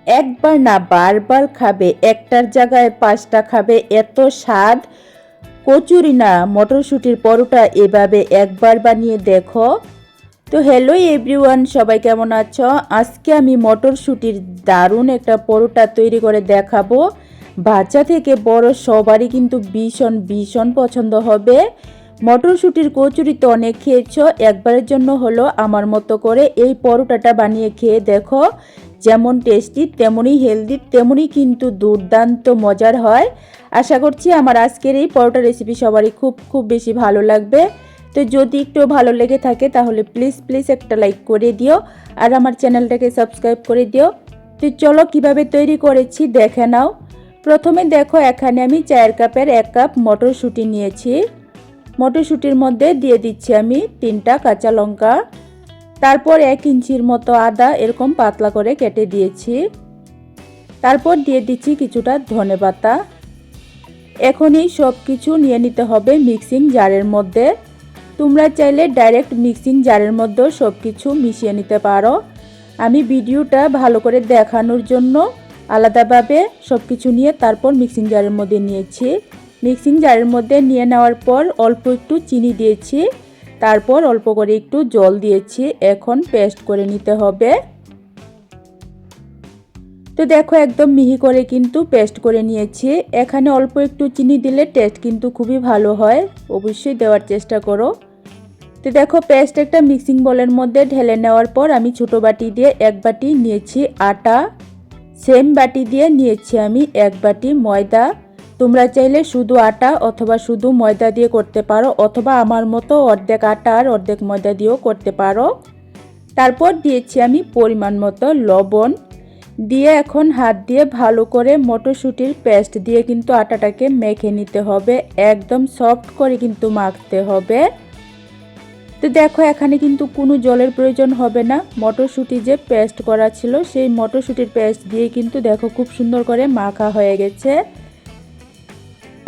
একবার না বারবার খাবে, একটার জায়গায় 5টা খাবে, এত স্বাদ। কচুরি না মটরশুঁটির পরোটা এভাবে একবার বানিয়ে দেখো। তো হ্যালো এভরিওয়ান, সবাই কেমন আছো? আজকে আমি মটরশুঁটির দারুণ একটা পরোটা তৈরি করে দেখাবো। বাচ্চা থেকে বড় সবারই কিন্তু ভীষণ ভীষণ পছন্দ হবে। মটরশুঁটির কচুরি তো অনেক খেয়েছো, একবারের জন্য হলো আমার মতো করে এই পরোটাটা বানিয়ে খেয়ে দেখো। যেমন টেস্টি তেমনই হেলদি তেমনই কিন্তু দুর্দান্ত মজার হয়। আশা করছি আমার আজকের এই পরোটা রেসিপি সবারই খুব খুব বেশি ভালো লাগবে। তো যদি একটু ভালো লেগে থাকে তাহলে প্লিজ একটা লাইক করে দিও আর আমার চ্যানেলটাকে সাবস্ক্রাইব করে দিও। তো চলো কিভাবে তৈরি করেছি দেখে নাও। প্রথমে দেখো এখানে আমি 4 কাপের 1 কাপ মটরশুঁটি নিয়েছি। মটরশুঁটির মধ্যে দিয়ে দিচ্ছি আমি 3টা কাঁচা লঙ্কা, তারপর 1 ইঞ্চির মতো আদা এরকম পাতলা করে কেটে দিয়েছি। তারপর দিয়ে দিচ্ছি কিছুটা ধনেপাতা। এখন এই সব কিছু নিয়ে নিতে হবে মিক্সিং জারের মধ্যে। তোমরা চাইলে ডাইরেক্ট মিক্সিং জারের মধ্যেও সব কিছু মিশিয়ে নিতে পারো। আমি ভিডিওটা ভালো করে দেখানোর জন্য আলাদাভাবে সব কিছু নিয়ে তারপর মিক্সিং জারের মধ্যে নিয়েছি। মিক্সিং জারের মধ্যে নিয়ে নেওয়ার পর অল্প একটু চিনি দিয়েছি, তারপর অল্প করে একটু জল দিয়েছি। এখন পেস্ট করে নিতে হবে। তো দেখো একদম মিহি করে কিন্তু পেস্ট করে নিয়েছি। এখানে অল্প একটু চিনি দিলে টেস্ট কিন্তু খুবই ভালো হয়, অবশ্যই দেওয়ার চেষ্টা করো। তো দেখো পেস্ট একটা মিক্সিং বোলের মধ্যে ঢেলে নেওয়ার পর আমি ছোটো বাটি দিয়ে 1 বাটি নিয়েছি আটা, সেম বাটি দিয়ে নিয়েছি আমি 1 বাটি ময়দা। তোমরা চাইলে শুধু আটা অথবা শুধু ময়দা দিয়ে করতে পারো, অথবা আমার মতো অর্ধেক আটা আর অর্ধেক ময়দা দিয়েও করতে পারো। তারপর দিয়েছি আমি পরিমাণ মতো লবণ দিয়ে এখন হাত দিয়ে ভালো করে মটরশুঁটির পেস্ট দিয়ে কিন্তু আটাটাকে মেখে নিতে হবে, একদম সফট করে কিন্তু মাখতে হবে। তো দেখো এখানে কিন্তু কোনো জলের প্রয়োজন হবে না, মটরশুঁটি যে পেস্ট করা ছিল সেই মটরশুঁটির পেস্ট দিয়ে কিন্তু দেখো খুব সুন্দর করে মাখা হয়ে গেছে।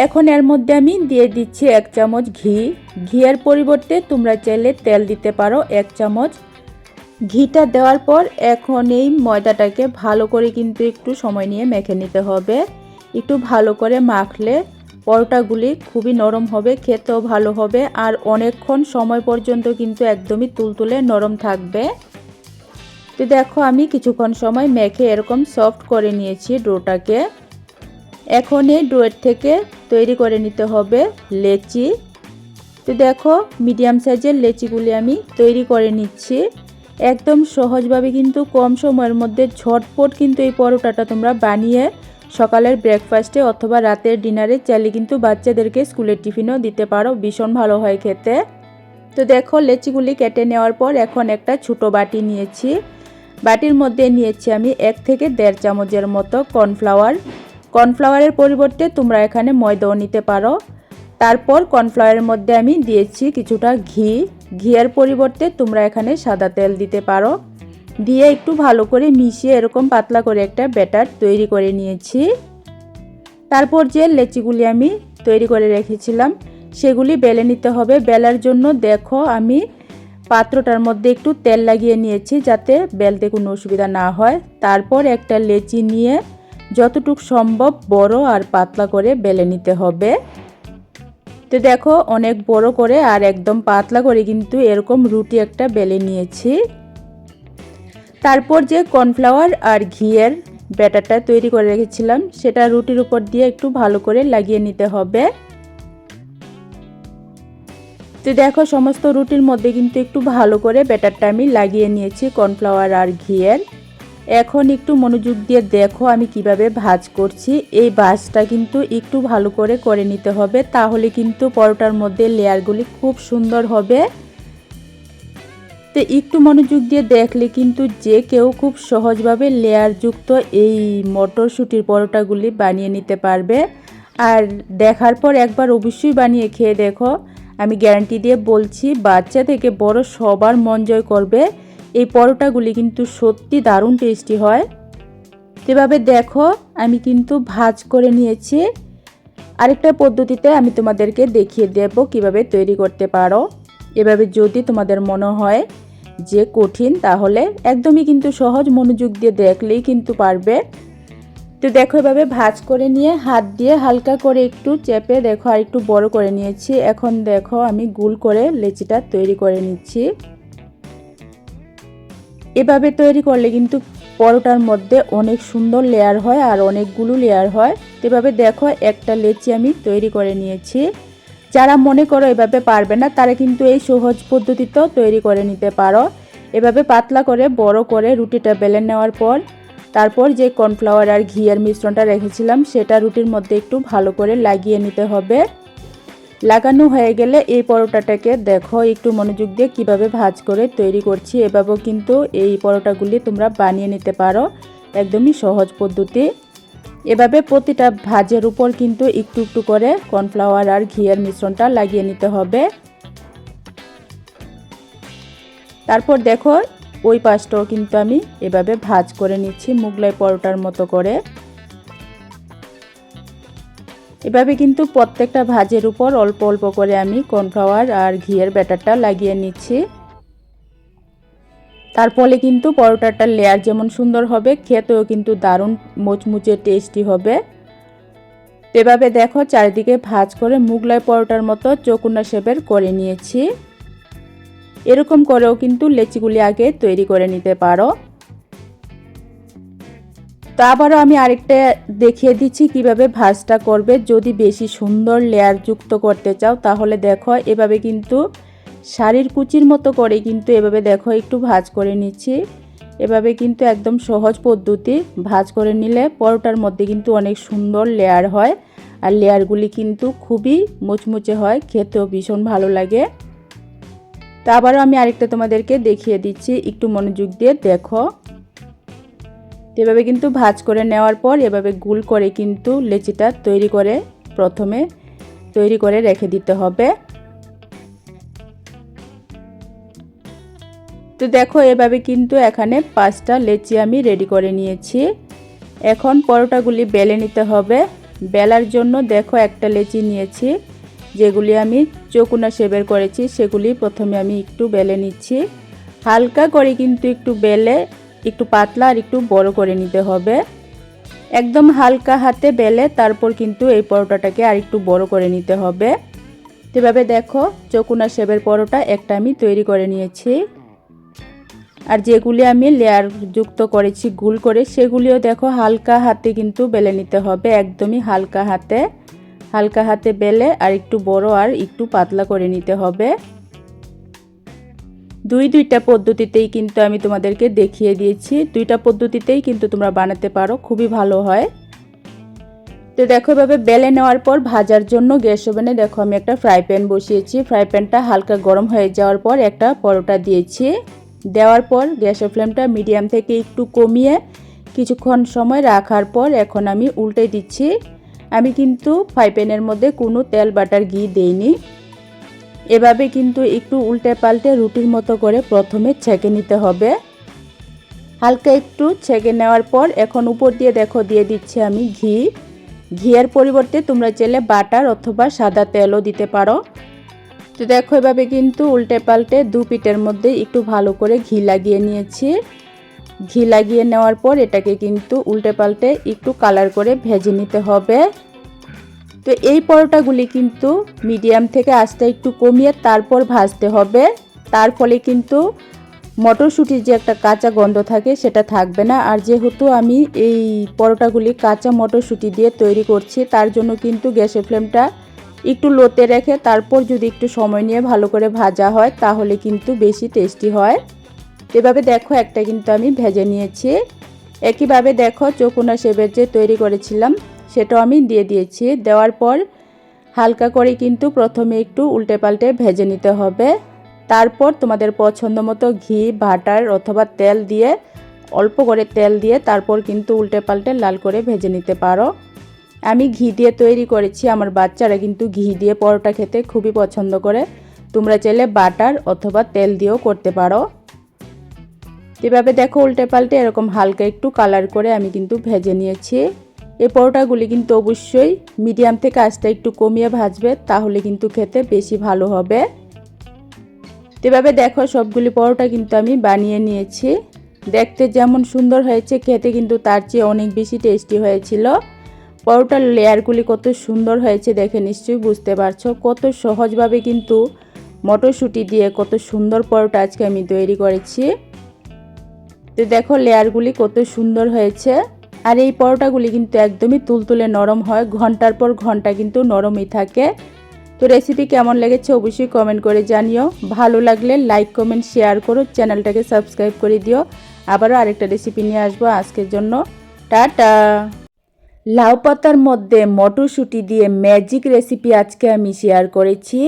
এখন এর মধ্যে আমি দিয়ে দিচ্ছি 1 চামচ ঘি। ঘিয়ের পরিবর্তে তোমরা চাইলে তেল দিতে পারো 1 চামচ। ঘিটা দেওয়ার পর এখন এই ময়দাটাকে ভালো করে কিন্তু একটু সময় নিয়ে মেখে নিতে হবে। একটু ভালো করে মাখলে পরোটাগুলি খুবই নরম হবে, খেতেও ভালো হবে আর অনেকক্ষণ সময় পর্যন্ত কিন্তু একদমই তুলতুলে নরম থাকবে। তো দেখো আমি কিছুক্ষণ সময় মেখে এরকম সফট করে নিয়েছি ডোটাকে। এখন এই ডোয়ের থেকে তৈরি করে নিতে হবে লেচি। তো দেখো মিডিয়াম সাইজের লেচিগুলি আমি তৈরি করে নিচ্ছি। একদম সহজভাবে কিন্তু কম সময়ের মধ্যে ঝটপট কিন্তু এই পরোটাটা তোমরা বানিয়ে সকালের ব্রেকফাস্টে অথবা রাতের ডিনারে চাইলে কিন্তু বাচ্চাদেরকে স্কুলের টিফিনও দিতে পারো, ভীষণ ভালো হয় খেতে। তো দেখো লেচিগুলি কেটে নেওয়ার পর এখন একটা ছোটো বাটি নিয়েছি। বাটির মধ্যে নিয়েছি আমি 1 থেকে 1.5 চামচের মতো কর্নফ্লাওয়ার। কর্নফ্লাওয়ারের পরিবর্তে তোমরা এখানে ময়দাও নিতে পারো। তারপর কর্নফ্লাওয়ারের মধ্যে আমি দিয়েছি কিছুটা ঘি। ঘিয়ের পরিবর্তে তোমরা এখানে সাদা তেল দিতে পারো। দিয়ে একটু ভালো করে মিশিয়ে এরকম পাতলা করে একটা ব্যাটার তৈরি করে নিয়েছি। তারপর যে লেচিগুলি আমি তৈরি করে রেখেছিলাম সেগুলি বেলে নিতে হবে। বেলার জন্য দেখো আমি পাত্রটার মধ্যে একটু তেল লাগিয়ে নিয়েছি যাতে বেলতে কোনো অসুবিধা না হয়। তারপর একটা লেচি নিয়ে যতটুকু সম্ভব বড় আর পাতলা করে বেলে নিতে হবে। তো দেখো অনেক বড় করে আর একদম পাতলা করে কিন্তু এরকম রুটি একটা বেলে নিয়েছি। তারপর যে কর্নফ্লাওয়ার আর ঘিয়ের ব্যাটারটা তৈরি করে রেখেছিলাম সেটা রুটির উপর দিয়ে একটু ভালো করে লাগিয়ে নিতে হবে। তো দেখো সমস্ত রুটির মধ্যে কিন্তু একটু ভালো করে ব্যাটারটা আমি লাগিয়ে নিয়েছি কর্নফ্লাওয়ার আর ঘিয়ের। এখন একটু মনোযোগ দিয়ে দেখো আমি কিভাবে ভাঁজ করছি। এই ভাঁজটা কিন্তু একটু ভালো করে করে নিতে হবে, তাহলে কিন্তু পরোটার মধ্যে লেয়ারগুলি খুব সুন্দর হবে। তো একটু মনোযোগ দিয়ে দেখলে কিন্তু যে কেউ খুব সহজভাবে লেয়ারযুক্ত এই মটরশুঁটির পরোটাগুলি বানিয়ে নিতে পারবে। আর দেখার পর একবার অবশ্যই বানিয়ে খেয়ে দেখো, আমি গ্যারান্টি দিয়ে বলছি বাচ্চা থেকে বড় সবার মন জয় করবে। এই পরোটাগুলি কিন্তু সত্যি দারুণ টেস্টি হয়। এভাবে দেখো আমি কিন্তু ভাঁজ করে নিয়েছি। আরেকটা পদ্ধতিতে আমি তোমাদেরকে দেখিয়ে দেব কিভাবে তৈরি করতে পারো। এভাবে যদি তোমাদের মনে হয় যে কঠিন, তাহলে একদমই কিন্তু সহজ, মনোযোগ দিয়ে দেখলেই কিন্তু পারবে। তো দেখো এভাবে ভাঁজ করে নিয়ে হাত দিয়ে হালকা করে একটু চেপে দেখো আর একটু বড় করে নিয়েছি। এখন দেখো আমি গোল করে লেচিটা তৈরি করে নিচ্ছি। এভাবে তৈরি করলে কিন্তু পরোটার মধ্যে অনেক সুন্দর লেয়ার হয় আর অনেকগুলো লেয়ার হয়। এভাবে দেখো একটা লেচি আমি তৈরি করে নিয়েছি। যারা মনে করো এভাবে পারবে না, তারা কিন্তু এই সহজ পদ্ধতিতেও তৈরি করে নিতে পারো। এভাবে পাতলা করে বড় করে রুটিটা বেলে নেওয়ার পর তারপর যে কর্নফ্লাওয়ার আর ঘিয়ের মিশ্রণটা রেখেছিলাম সেটা রুটির মধ্যে একটু ভালো করে লাগিয়ে নিতে হবে। লাগানো হয়ে গেলে এই পরোটাটাকে দেখো একটু মনোযোগ দিয়ে কিভাবে ভাঁজ করে তৈরি করছি। এভাবেও কিন্তু এই পরোটাগুলি তোমরা বানিয়ে নিতে পারো, একদমই সহজ পদ্ধতি। এভাবে প্রতিটা ভাঁজের উপর কিন্তু একটু একটু করে কর্নফ্লাওয়ার আর ঘিয়ের মিশ্রণটা লাগিয়ে নিতে হবে। তারপর দেখো ওই পাশটাও কিন্তু আমি এভাবে ভাঁজ করে নিচ্ছি মোগলাই পরোটার মতো করে। এভাবে কিন্তু প্রত্যেকটা ভাঁজের উপর অল্প অল্প করে আমি কর্নফ্লাওয়ার আর ঘিয়ের ব্যাটারটা লাগিয়ে নিচ্ছি। তার ফলে কিন্তু পরোটাটার লেয়ার যেমন সুন্দর হবে, খেতেও কিন্তু দারুণ মুচমুচে টেস্টি হবে। এভাবে দেখো চারিদিকে ভাঁজ করে মোগলাই পরোটার মতো চৌকোনা শেপের করে নিয়েছি। এরকম করেও কিন্তু লেচিগুলি আগে তৈরি করে নিতে পারো। তো আবারও আমি আরেকটা দেখিয়ে দিচ্ছি কিভাবে ভাঁজটা করবে। যদি বেশি সুন্দর লেয়ার যুক্ত করতে চাও তাহলে দেখো এভাবে কিন্তু শাড়ির কুচির মতো করে কিন্তু এভাবে দেখো একটু ভাঁজ করে নিচ্ছি। এভাবে কিন্তু একদম সহজ পদ্ধতি, ভাঁজ করে নিলে পরোটার মধ্যে কিন্তু অনেক সুন্দর লেয়ার হয় আর লেয়ারগুলি কিন্তু খুবই মুচমুচে হয়, খেতেও ভীষণ ভালো লাগে। তো আবারও আমি আরেকটা তোমাদেরকে দেখিয়ে দিচ্ছি, একটু মনোযোগ দিয়ে দেখো। এভাবে কিন্তু ভাঁজ করে নেওয়ার পর এভাবে গোল করে কিন্তু লেচিটা প্রথমে তৈরি করে রেখে দিতে হবে। তো দেখো এভাবে কিন্তু এখানে 5টা লেচি আমি রেডি করে নিয়েছি। এখন পরোটাগুলি বেলে নিতে হবে। বেলার জন্য দেখো একটা লেচি নিয়েছি, যেগুলি আমি চৌকোনা শেপের করেছি সেগুলি প্রথমে আমি একটু বেলে নিচ্ছি। হালকা করে কিন্তু একটু বেলে একটু পাতলা আর একটু বড় করে নিতে হবে। একদম হালকা হাতে বেলে তারপর কিন্তু এই পরোটাটাকে আর একটু বড় করে নিতে হবে। এভাবে দেখো চৌকোনা শেপের পরোটা একটা আমি তৈরি করে নিয়েছি। আর যেগুলি আমি লেয়ার যুক্ত করেছি গোল করে সেগুলিও দেখো হালকা হাতে কিন্তু বেলে নিতে হবে, একদমই হালকা হাতে বেলে আর একটু বড় আর একটু পাতলা করে নিতে হবে। দুইটা পদ্ধতিতেই কিন্তু আমি তোমাদেরকে দেখিয়ে দিয়েছি, দুইটা পদ্ধতিতেই কিন্তু তোমরা বানাতে পারো, খুবই ভালো হয়। তো দেখো এভাবে বেলে নেওয়ার পর ভাজার জন্য গ্যাস ওভেনে দেখো আমি একটা ফ্রাই প্যান বসিয়েছি। ফ্রাই প্যানটা হালকা গরম হয়ে যাওয়ার পর একটা পরোটা দিয়েছি। দেওয়ার পর গ্যাসের ফ্লেমটা মিডিয়াম থেকে একটু কমিয়ে কিছুক্ষণ সময় রাখার পর এখন আমি উল্টে দিচ্ছি। আমি কিন্তু ফ্রাই প্যানের মধ্যে কোনো তেল বাটার ঘি দেইনি। এভাবে কিন্তু একটু উল্টে পাল্টে রুটির মতো করে প্রথমে ছেঁকে নিতে হবে। হালকা একটু ছেঁকে নেওয়ার পর এখন উপর দিয়ে দেখো দিয়ে দিচ্ছি আমি ঘিয়ের পরিবর্তে তোমরা চাইলে বাটার অথবা সাদা তেলও দিতে পারো। তো দেখো এভাবে কিন্তু উল্টে পাল্টে দু পিঠের মধ্যে একটু ভালো করে ঘি লাগিয়ে নিয়েছি। ঘি লাগিয়ে নেওয়ার পর এটাকে কিন্তু উল্টে পাল্টে একটু কালার করে ভেজে নিতে হবে। তো এই পরোটাগুলি কিন্তু মিডিয়াম থেকে আঁচটা একটু কমিয়ে তারপর ভাজতে হবে। তার ফলে কিন্তু মটরশুঁটির যে একটা কাঁচা গন্ধ থাকে সেটা থাকবে না। আর যেহেতু আমি এই পরোটাগুলি কাঁচা মটরশুঁটি দিয়ে তৈরি করছি, তার জন্য কিন্তু গ্যাসের ফ্লেমটা একটু লোতে রেখে তারপর যদি একটু সময় নিয়ে ভালো করে ভাজা হয় তাহলে কিন্তু বেশি টেস্টি হয়। এভাবে দেখো একটা কিন্তু আমি ভেজে নিয়েছি। একইভাবে দেখো চৌকোনা শেপের যে তৈরি করেছিলাম সেটাও আমি দিয়ে দিয়েছি। দেওয়ার পর হালকা করে কিন্তু প্রথমে একটু উল্টে পাল্টে ভেজে নিতে হবে। তারপর তোমাদের পছন্দ মতো ঘি, বাটার অথবা তেল দিয়ে অল্প করে তেল দিয়ে তারপর কিন্তু উল্টে পাল্টে লাল করে ভেজে নিতে পারো। আমি ঘি দিয়ে তৈরি করেছি, আমার বাচ্চারা কিন্তু ঘি দিয়ে পরোটা খেতে খুবই পছন্দ করে। তোমরা চাইলে বাটার অথবা তেল দিয়েও করতে পারো। এভাবে দেখো উল্টে পাল্টে এরকম হালকা একটু কালার করে আমি কিন্তু ভেজে নিয়েছি। এই পরোটাগুলি কিন্তু অবশ্যই মিডিয়াম থেকে আঁচটা একটু কমিয়ে ভাজবে, তাহলে কিন্তু খেতে বেশি ভালো হবে। তো এভাবে দেখো সবগুলি পরোটা কিন্তু আমি বানিয়ে নিয়েছি। দেখতে যেমন সুন্দর হয়েছে, খেতে কিন্তু তার চেয়ে অনেক বেশি টেস্টি হয়েছিল। পরোটার লেয়ারগুলি কত সুন্দর হয়েছে দেখে নিশ্চয়ই বুঝতে পারছো। কত সহজভাবে কিন্তু মটরশুঁটি দিয়ে কত সুন্দর পরোটা আজকে আমি তৈরি করেছি। তো দেখো লেয়ারগুলি কত সুন্দর হয়েছে। আর এই পরোটাগুলি কিন্তু একদমই তুলতুলে নরম হয়, ঘন্টার পর ঘন্টা কিন্তু নরমই থাকে। তো রেসিপি কেমন লেগেছে অবশ্যই কমেন্ট করে জানিও। ভালো লাগলে লাইক কমেন্ট শেয়ার করো, চ্যানেলটাকে সাবস্ক্রাইব করে দিও। আবারও আরেকটা রেসিপি নিয়ে আসবো আজকের জন্য। টাটা। লাউ পাতার মধ্যে মটরশুঁটি দিয়ে ম্যাজিক রেসিপি আজকে আমি শেয়ার করেছি।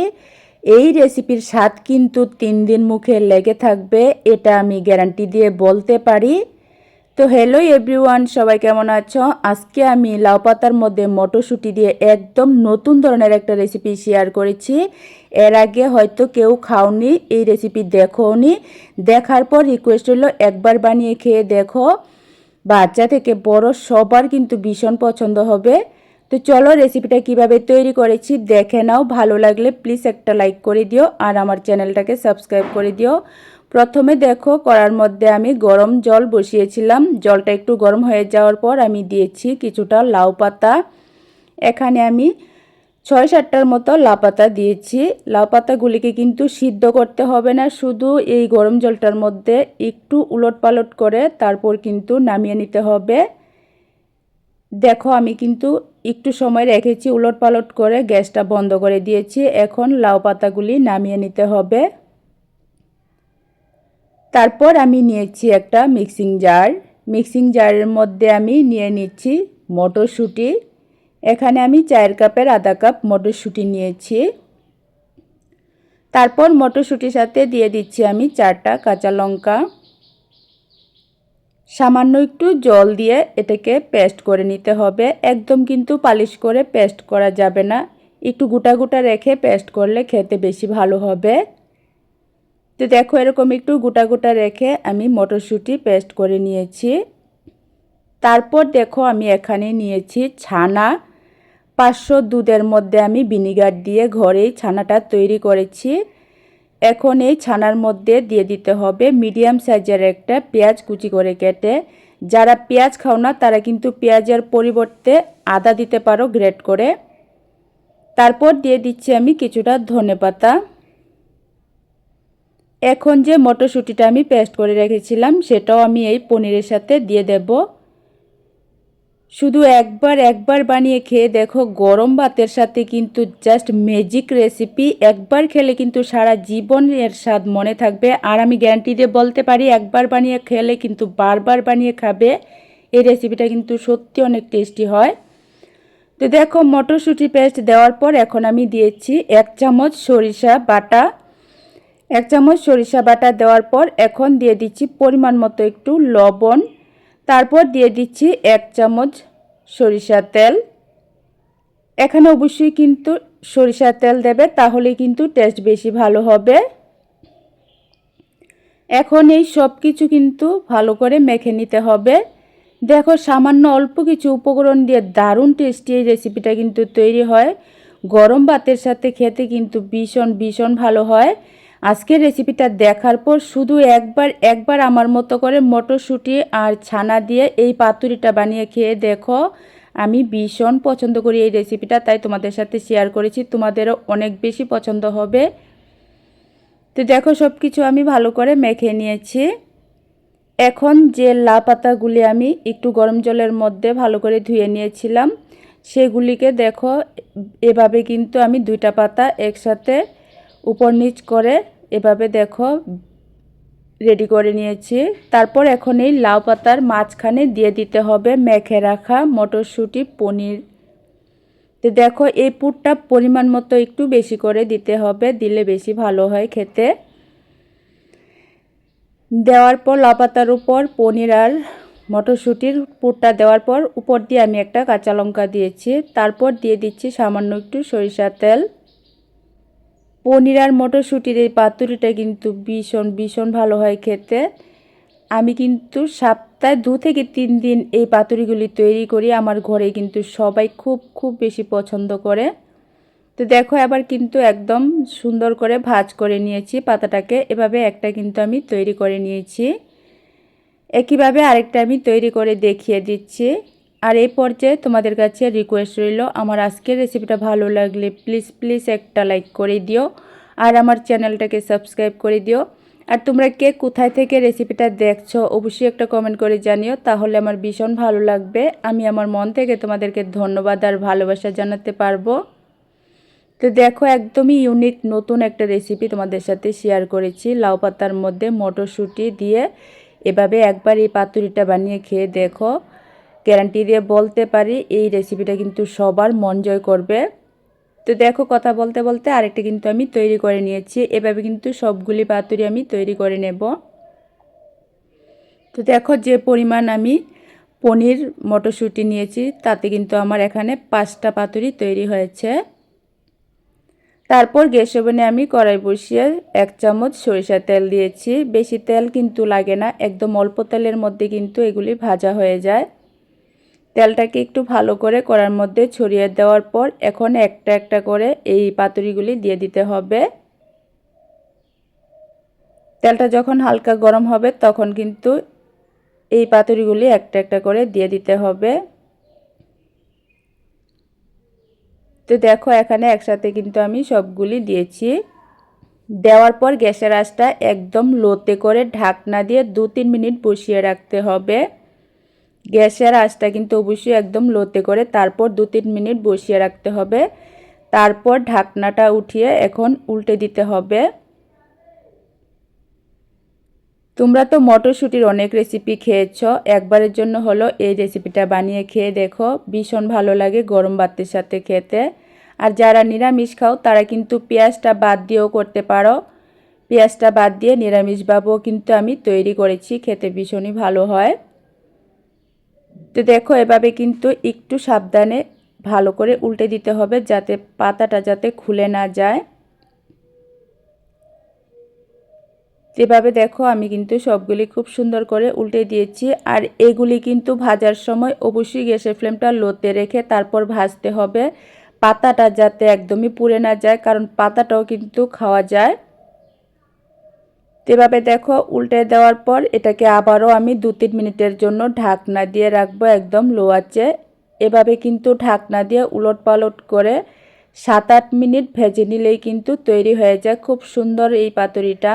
এই রেসিপির স্বাদ কিন্তু 3 দিন মুখে লেগে থাকবে, এটা আমি গ্যারান্টি দিয়ে বলতে পারি। তো হ্যালো এভরিওয়ান, সবাই কেমন আছো? আজকে আমি লাউ পাতার মধ্যে মটরশুঁটি দিয়ে একদম নতুন ধরনের একটা রেসিপি শেয়ার করেছি। এর আগে হয়তো কেউ খাওনি, এই রেসিপি দেখোনি। দেখার পর রিকোয়েস্ট হলো একবার বানিয়ে খেয়ে দেখো, বাচ্চা থেকে বড় সবার কিন্তু ভীষণ পছন্দ হবে। তো চলো রেসিপিটা কিভাবে তৈরি করেছি দেখে নাও। ভালো লাগলে প্লিজ একটা লাইক করে দিও আর আমার চ্যানেলটাকে সাবস্ক্রাইব করে দিও। প্রথমে দেখো কড়ার মধ্যে আমি গরম জল বসিয়েছিলাম। জলটা একটু গরম হয়ে যাওয়ার পর আমি দিয়েছি কিছুটা লাউ পাতা। এখানে আমি 6-7টার মতো লাউ পাতা দিয়েছি। লাউ পাতাগুলিকে কিন্তু সিদ্ধ করতে হবে না, শুধু এই গরম জলটার মধ্যে একটু উলটপালট করে তারপর কিন্তু নামিয়ে নিতে হবে। দেখো আমি কিন্তু একটু সময় রেখেছি, উলটপালট করে গ্যাসটা বন্ধ করে দিয়েছি। এখন লাউ পাতাগুলি নামিয়ে নিতে হবে। তারপর আমি নিয়েছি একটা মিক্সিং জার। মিক্সিং জারের মধ্যে আমি নিয়ে নিচ্ছি মটরশুঁটি। এখানে আমি 4 কাপের আধা কাপ মটরশুঁটি নিয়েছি। তারপর মটরশুঁটির সাথে দিয়ে দিচ্ছি আমি 4টা কাঁচা লঙ্কা। সামান্য একটু জল দিয়ে এটাকে পেস্ট করে নিতে হবে। একদম কিন্তু পালিশ করে পেস্ট করা যাবে না, একটু গোটা গোটা রেখে পেস্ট করলে খেতে বেশি ভালো হবে। তো দেখো এরকম একটু গোটা গোটা রেখে আমি মটরশুঁটি পেস্ট করে নিয়েছি। তারপর দেখো আমি এখানে নিয়েছি ছানা। 500 দুধের মধ্যে আমি ভিনিগার দিয়ে ঘরেই ছানাটা তৈরি করেছি। এখন এই ছানার মধ্যে দিয়ে দিতে হবে মিডিয়াম সাইজের একটা পেঁয়াজ কুচি করে কেটে। যারা পেঁয়াজ খাও না তারা কিন্তু পেঁয়াজের পরিবর্তে আদা দিতে পারো গ্রেট করে। তারপর দিয়ে দিচ্ছি আমি কিছুটা ধনেপাতা। এখন যে মটরশুঁটিটা আমি পেস্ট করে রেখেছিলাম সেটাও আমি এই পনিরের সাথে দিয়ে দেব। শুধু একবার বানিয়ে খেয়ে দেখো, গরম ভাতের সাথে কিন্তু জাস্ট ম্যাজিক রেসিপি। একবার খেলে কিন্তু সারা জীবন এর স্বাদ মনে থাকবে। আর আমি গ্যারান্টি দিয়ে বলতে পারি একবার বানিয়ে খেলে কিন্তু বারবার বানিয়ে খাবে। এই রেসিপিটা কিন্তু সত্যি অনেক টেস্টি হয়। তো দেখো মটরশুঁটি পেস্ট দেওয়ার পর এখন আমি দিয়েছি 1 চামচ সরিষা বাটা। 1 চামচ সরিষা বাটা দেওয়ার পর এখন দিয়ে দিচ্ছি পরিমাণ মতো একটু লবণ। তারপর দিয়ে দিচ্ছি 1 চামচ সরিষার তেল। এখানে অবশ্যই কিন্তু সরিষার তেল দেবে, তাহলে কিন্তু টেস্ট বেশি ভালো হবে। এখন এই সব কিছু কিন্তু ভালো করে মেখে নিতে হবে। দেখো সামান্য অল্প কিছু উপকরণ দিয়ে দারুণ টেস্টি এই রেসিপিটা কিন্তু তৈরি হয়। গরম ভাতের সাথে খেতে কিন্তু ভীষণ ভালো হয়। আজকের রেসিপিটা দেখার পর শুধু একবার আমার মতো করে মটরশুঁটি আর ছানা দিয়ে এই পাতুরিটা বানিয়ে খেয়ে দেখো। আমি ভীষণ পছন্দ করি এই রেসিপিটা, তাই তোমাদের সাথে শেয়ার করেছি। তোমাদেরও অনেক বেশি পছন্দ হবে। তো দেখো সব কিছু আমি ভালো করে মেখে নিয়েছি। এখন যে লাউ পাতাগুলি আমি একটু গরম জলের মধ্যে ভালো করে ধুয়ে নিয়েছিলাম সেগুলিকে দেখো এভাবে কিন্তু আমি 2টা পাতা একসাথে উপর নিচ করে এভাবে দেখো রেডি করে নিয়েছি। তারপর এখন এই লাউ পাতার মাঝখানে দিয়ে দিতে হবে মেখে রাখা মটরশুঁটি পনির। তো দেখো এই পুরটা পরিমাণ মতো একটু বেশি করে দিতে হবে, দিলে বেশি ভালো হয় খেতে। দেওয়ার পর লাউ পাতার উপর পনির আর মটরশুঁটির পুরটা দেওয়ার পর উপর দিয়ে আমি একটা কাঁচা লঙ্কা দিয়েছি। তারপর দিয়ে দিচ্ছি সামান্য একটু সরিষার তেল। পনির আর মটরশুঁটির এই পাতুরিটা কিন্তু ভীষণ ভালো হয় খেতে। আমি কিন্তু সপ্তাহে 2 থেকে 3 দিন এই পাতুরিগুলি তৈরি করি। আমার ঘরে কিন্তু সবাই খুব বেশি পছন্দ করে। তো দেখো এবার কিন্তু একদম সুন্দর করে ভাজ করে নিয়েছি পাতাটাকে। এভাবে একটা কিন্তু আমি তৈরি করে নিয়েছি। একইভাবে আরেকটা আমি তৈরি করে দেখিয়ে দিচ্ছি। আর এই পর্যায়ে তোমাদের কাছে রিকোয়েস্ট রইল, আমার আজকের রেসিপিটা ভালো লাগলে প্লিজ একটা লাইক করে দিও আর আমার চ্যানেলটাকে সাবস্ক্রাইব করে দিও। আর তোমরা কে কোথায় থেকে রেসিপিটা দেখছো অবশ্যই একটা কমেন্ট করে জানিও, তাহলে আমার ভীষণ ভালো লাগবে। আমি আমার মন থেকে তোমাদেরকে ধন্যবাদ আর ভালোবাসা জানাতে পারবো। তো দেখো একদমই ইউনিক নতুন একটা রেসিপি তোমাদের সাথে শেয়ার করেছি। লাউ পাতার মধ্যে মটরশুঁটি দিয়ে এভাবে একবার এই পাতুরিটা বানিয়ে খেয়ে দেখো, গ্যারান্টি দিয়ে বলতে পারি এই রেসিপিটা কিন্তু সবার মন জয় করবে। তো দেখো কথা বলতে বলতে আরেকটা কিন্তু আমি তৈরি করে নিয়েছি। এভাবে কিন্তু সবগুলি পাতুরি আমি তৈরি করে নেব। তো দেখো যে পরিমাণ আমি পনির মটরশুঁটি নিয়েছি তাতে কিন্তু আমার এখানে 5টা পাতুরি তৈরি হয়েছে। তারপর গ্যাস ওভেনে আমি কড়াই বসিয়ে 1 চামচ সরিষার তেল দিয়েছি। বেশি তেল কিন্তু লাগে না, একদম অল্প তেলের মধ্যে কিন্তু এগুলি ভাজা হয়ে যায়। তেলটাকে একটু ভালো করে কড়ার মধ্যে ছড়িয়ে দেওয়ার পর এখন একটা একটা করে এই পাতুরিগুলি দিয়ে দিতে হবে। তেলটা যখন হালকা গরম হবে তখন কিন্তু এই পাতুরিগুলি একটা একটা করে দিয়ে দিতে হবে। তো দেখো এখানে একসাথে কিন্তু আমি সবগুলি দিয়েছি। দেওয়ার পর গ্যাসের আঁচটা একদম লোতে করে ঢাকনা দিয়ে 2-3 মিনিট বসিয়ে রাখতে হবে। গ্যাসের আঁচটা কিন্তু অবশ্যই একদম লোতে করে তারপর 2-3 মিনিট বসিয়ে রাখতে হবে। তারপর ঢাকনাটা উঠিয়ে এখন উল্টে দিতে হবে। তোমরা তো মটরশুঁটির অনেক রেসিপি খেয়েছো, একবারের জন্য হলো এই রেসিপিটা বানিয়ে খেয়ে দেখো, ভীষণ ভালো লাগে গরম ভাতের সাথে খেতে। আর যারা নিরামিষ খাও তারা কিন্তু পেঁয়াজটা বাদ দিয়েও করতে পারো। পেঁয়াজটা বাদ দিয়ে নিরামিষভাবেও কিন্তু আমি তৈরি করেছি, খেতে ভীষণই ভালো হয়। তো দেখো এভাবে কিন্তু একটু সাবধানে ভালো করে উল্টে দিতে হবে যাতে পাতাটা যাতে খুলে না যায়। যেভাবে দেখো আমি কিন্তু সবগুলি খুব সুন্দর করে উল্টে দিয়েছি। আর এগুলি কিন্তু ভাজার সময় অবশ্যই গ্যাসের ফ্লেমটা লোতে রেখে তারপর ভাজতে হবে, পাতাটা যাতে একদমই পুড়ে না যায়, কারণ পাতাটাও কিন্তু খাওয়া যায়। যেভাবে দেখো উল্টে দেওয়ার পর এটাকে আবারও আমি 2-3 মিনিটের জন্য ঢাকনা দিয়ে রাখবো একদম লো আঁচে। এভাবে কিন্তু ঢাকনা দিয়ে উলট পালট করে 7-8 মিনিট ভেজে নিলেই কিন্তু তৈরি হয়ে যায় খুব সুন্দর এই পাতুরিটা।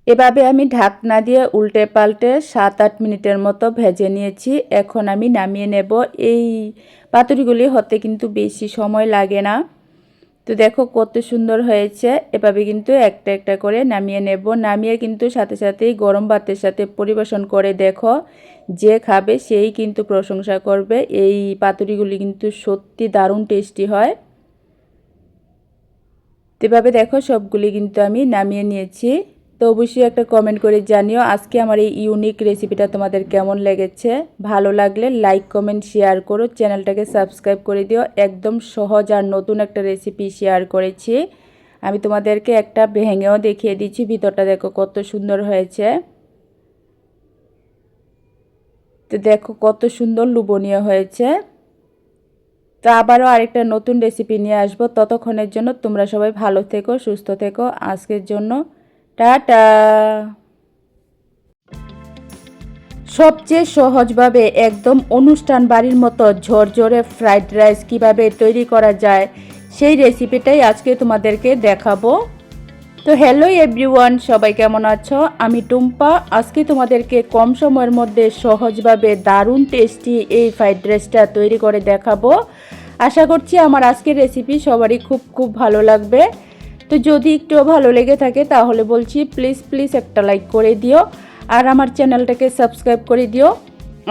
এভাবে আমি ঢাকনা দিয়ে উল্টে পাল্টে 7-8 মিনিটের মতো ভেজে নিয়েছি। এখন আমি নামিয়ে নেব। এই পাতুরিগুলি হতে কিন্তু বেশি সময় লাগে না। তো দেখো কত সুন্দর হয়েছে। এভাবে কিন্তু একটা একটা করে নামিয়ে নেব। নামিয়ে কিন্তু সাথে সাথেই গরম ভাতের সাথে পরিবেশন করে দেখো, যে খাবে সেই কিন্তু প্রশংসা করবে। এই পাতুরিগুলি কিন্তু সত্যি দারুণ টেস্টি হয়। তো এভাবে দেখো সবগুলি কিন্তু আমি নামিয়ে নিয়েছি। তো অবশ্যই একটা কমেন্ট করে জানিও আজকে আমার এই ইউনিক রেসিপিটা তোমাদের কেমন লেগেছে। ভালো লাগলে লাইক কমেন্ট শেয়ার করো, চ্যানেলটাকে সাবস্ক্রাইব করে দিও। একদম সহজ আর নতুন একটা রেসিপি শেয়ার করেছি। আমি তোমাদেরকে একটা ভেঙেও দেখিয়ে দিচ্ছি, ভিতরটা দেখো কত সুন্দর হয়েছে। তো দেখো কত সুন্দর লোভনীয় হয়েছে। তো আবারও আরেকটা নতুন রেসিপি নিয়ে আসবো, ততক্ষণের জন্য তোমরা সবাই ভালো থেকো, সুস্থ থেকো। আজকের জন্য টাটা। সবচেয়ে সহজভাবে একদম অনুষ্ঠান বাড়ির মতো ঝরঝরে ফ্রাইড রাইস কিভাবে তৈরি করা যায় সেই রেসিপিটাই আজকে তোমাদেরকে দেখাবো। তো হ্যালো এভরিওয়ান, সবাই কেমন আছো? আমি টুম্পা। আজকে তোমাদেরকে কম সময়ের মধ্যে সহজভাবে দারুণ টেস্টি এই ফ্রাইড রাইসটা তৈরি করে দেখাবো। আশা করছি আমার আজকের রেসিপি সবারই খুব ভালো লাগবে। তো যদি একটু ভালো লেগে থাকে তাহলে বলছি প্লিজ একটা লাইক করে দিও আর আমার চ্যানেলটাকে সাবস্ক্রাইব করে দিও।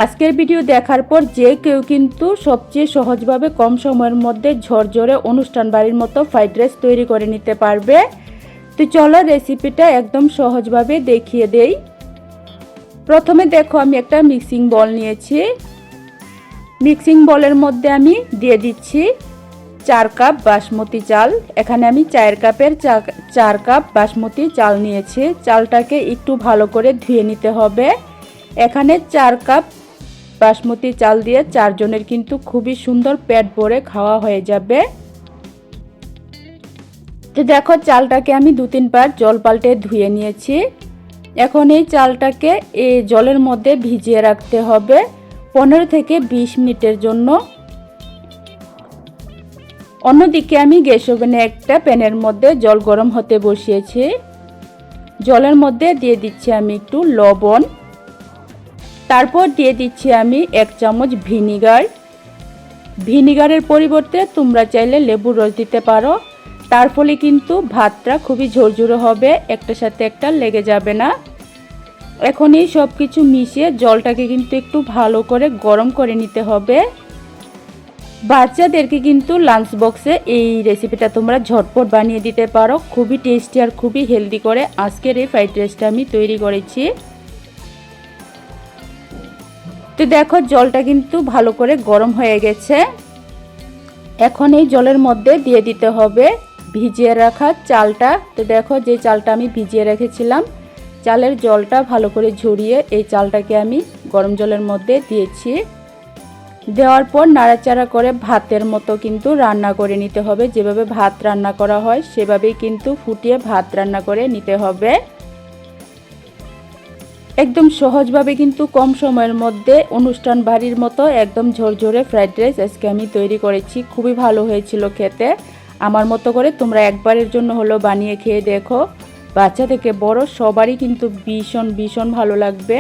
আজকের ভিডিও দেখার পর যে কেউ কিন্তু সবচেয়ে সহজভাবে কম সময়ের মধ্যে ঝরঝরে অনুষ্ঠান বাড়ির মতো ফ্রাইড রাইস তৈরি করে নিতে পারবে। তো চলো রেসিপিটা একদম সহজভাবে দেখিয়ে দেই। প্রথমে দেখো আমি একটা মিক্সিং বল নিয়েছি। মিক্সিং বলের মধ্যে আমি দিয়ে দিচ্ছি 4 কাপ বাসমতি চাল। এখানে আমি 4 কাপের 4 কাপ বাসমতি চাল নিয়েছি। চালটাকে একটু ভালো করে ধুয়ে নিতে হবে। এখানে 4 কাপ বাসমতি চাল দিয়ে 4 জনের কিন্তু খুবই সুন্দর পেট ভরে খাওয়া হয়ে যাবে। তো দেখো চালটাকে আমি 2-3 বার জল পাল্টে ধুয়ে নিয়েছি। এখন এই চালটাকে এই জলের মধ্যে ভিজিয়ে রাখতে হবে 15 থেকে 20 মিনিটের জন্য। অন্যদিকে আমি গ্যাস ওভেনে একটা প্যানের মধ্যে জল গরম হতে বসিয়েছি। জলের মধ্যে দিয়ে দিচ্ছি আমি একটু লবণ, তারপর দিয়ে দিচ্ছি আমি 1 চামচ ভিনিগার। ভিনিগারের পরিবর্তে তোমরা চাইলে লেবুর রস দিতে পারো, তার ফলে কিন্তু ভাতটা খুবই ঝরঝরে হবে, একটার সাথে একটা লেগে যাবে না। এখন এই সব কিছু মিশিয়ে জলটাকে কিন্তু একটু ভালো করে গরম করে নিতে হবে। বাচ্চাদেরকে কিন্তু লাঞ্চ বক্সে এই রেসিপিটা তোমরা ঝটপট বানিয়ে দিতে পারো, খুবই টেস্টি আর খুবই হেলদি করে আজকের এই ফ্রাইড রাইসটা আমি তৈরি করেছি। তো দেখো জলটা কিন্তু ভালো করে গরম হয়ে গেছে। এখন এই জলের মধ্যে দিয়ে দিতে হবে ভিজিয়ে রাখা চালটা। তো দেখো যে চালটা আমি ভিজিয়ে রেখেছিলাম, চালের জলটা ভালো করে ঝরিয়ে এই চালটাকে আমি গরম জলের মধ্যে দিয়েছি। দেওয়ার পর নাড়াচাড়া করে ভাতের মতো কিন্তু রান্না করে নিতে হবে, যেভাবে ভাত রান্না করা হয় সেভাবেই কিন্তু ফুটিয়ে ভাত রান্না করে নিতে হবে। একদম সহজভাবে কিন্তু কম সময়ের মধ্যে অনুষ্ঠান বাড়ির মতো একদম ঝরঝরে ফ্রাইড রাইস আজকে আমি তৈরি করেছি। খুবই ভালো হয়েছিল খেতে। আমার মতো করে তোমরা একবারের জন্য হলেও বানিয়ে খেয়ে দেখো, বাচ্চা থেকে বড় সবারই কিন্তু ভীষণ ভীষণ ভালো লাগবে।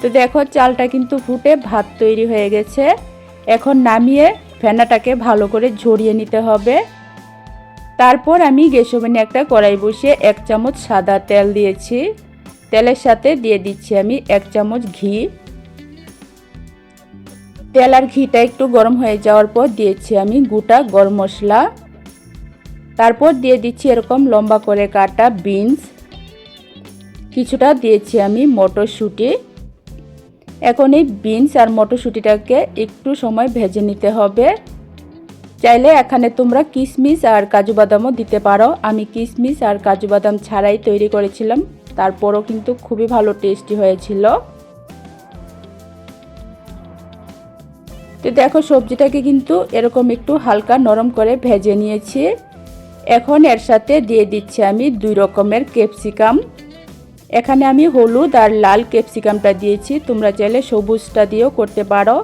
তো দেখো চালটা কিন্তু ফুটে ভাত তৈরি হয়ে গেছে। এখন নামিয়ে ফেনাটাকে ভালো করে ঝরিয়ে নিতে হবে। তারপর আমি গ্যাস ওভেনে একটা কড়াই বসিয়ে 1 চামচ সাদা তেল দিয়েছি। তেলের সাথে দিয়ে দিচ্ছি আমি 1 চামচ ঘি। তেল আর ঘিটা একটু গরম হয়ে যাওয়ার পর দিয়েছি আমি গোটা গরম মশলা। তারপর দিয়ে দিচ্ছি এরকম লম্বা করে কাটা বিনস, কিছুটা দিয়েছি আমি মটরশুঁটি। এখন এই বিনস আর মটরশুঁটিটাকে একটু সময় ভেজে নিতে হবে। চাইলে এখানে তোমরা কিশমিশ আর কাজু বাদামও দিতে পারো। আমি কিশমিশ আর কাজু বাদাম ছাড়াই তৈরি করেছিলাম, তারপরও কিন্তু খুবই ভালো টেস্টি হয়েছিল। তো দেখো সবজিটাকে কিন্তু এরকম একটু হালকা নরম করে ভেজে নিয়েছি। এখন এর সাথে দিয়ে দিচ্ছি আমি 2 রকমের ক্যাপসিকাম। এখানে আমি হলুদ আর লাল ক্যাপসিকামটা দিয়েছি, তোমরা চাইলে সবুজটা দিয়েও করতে পারো।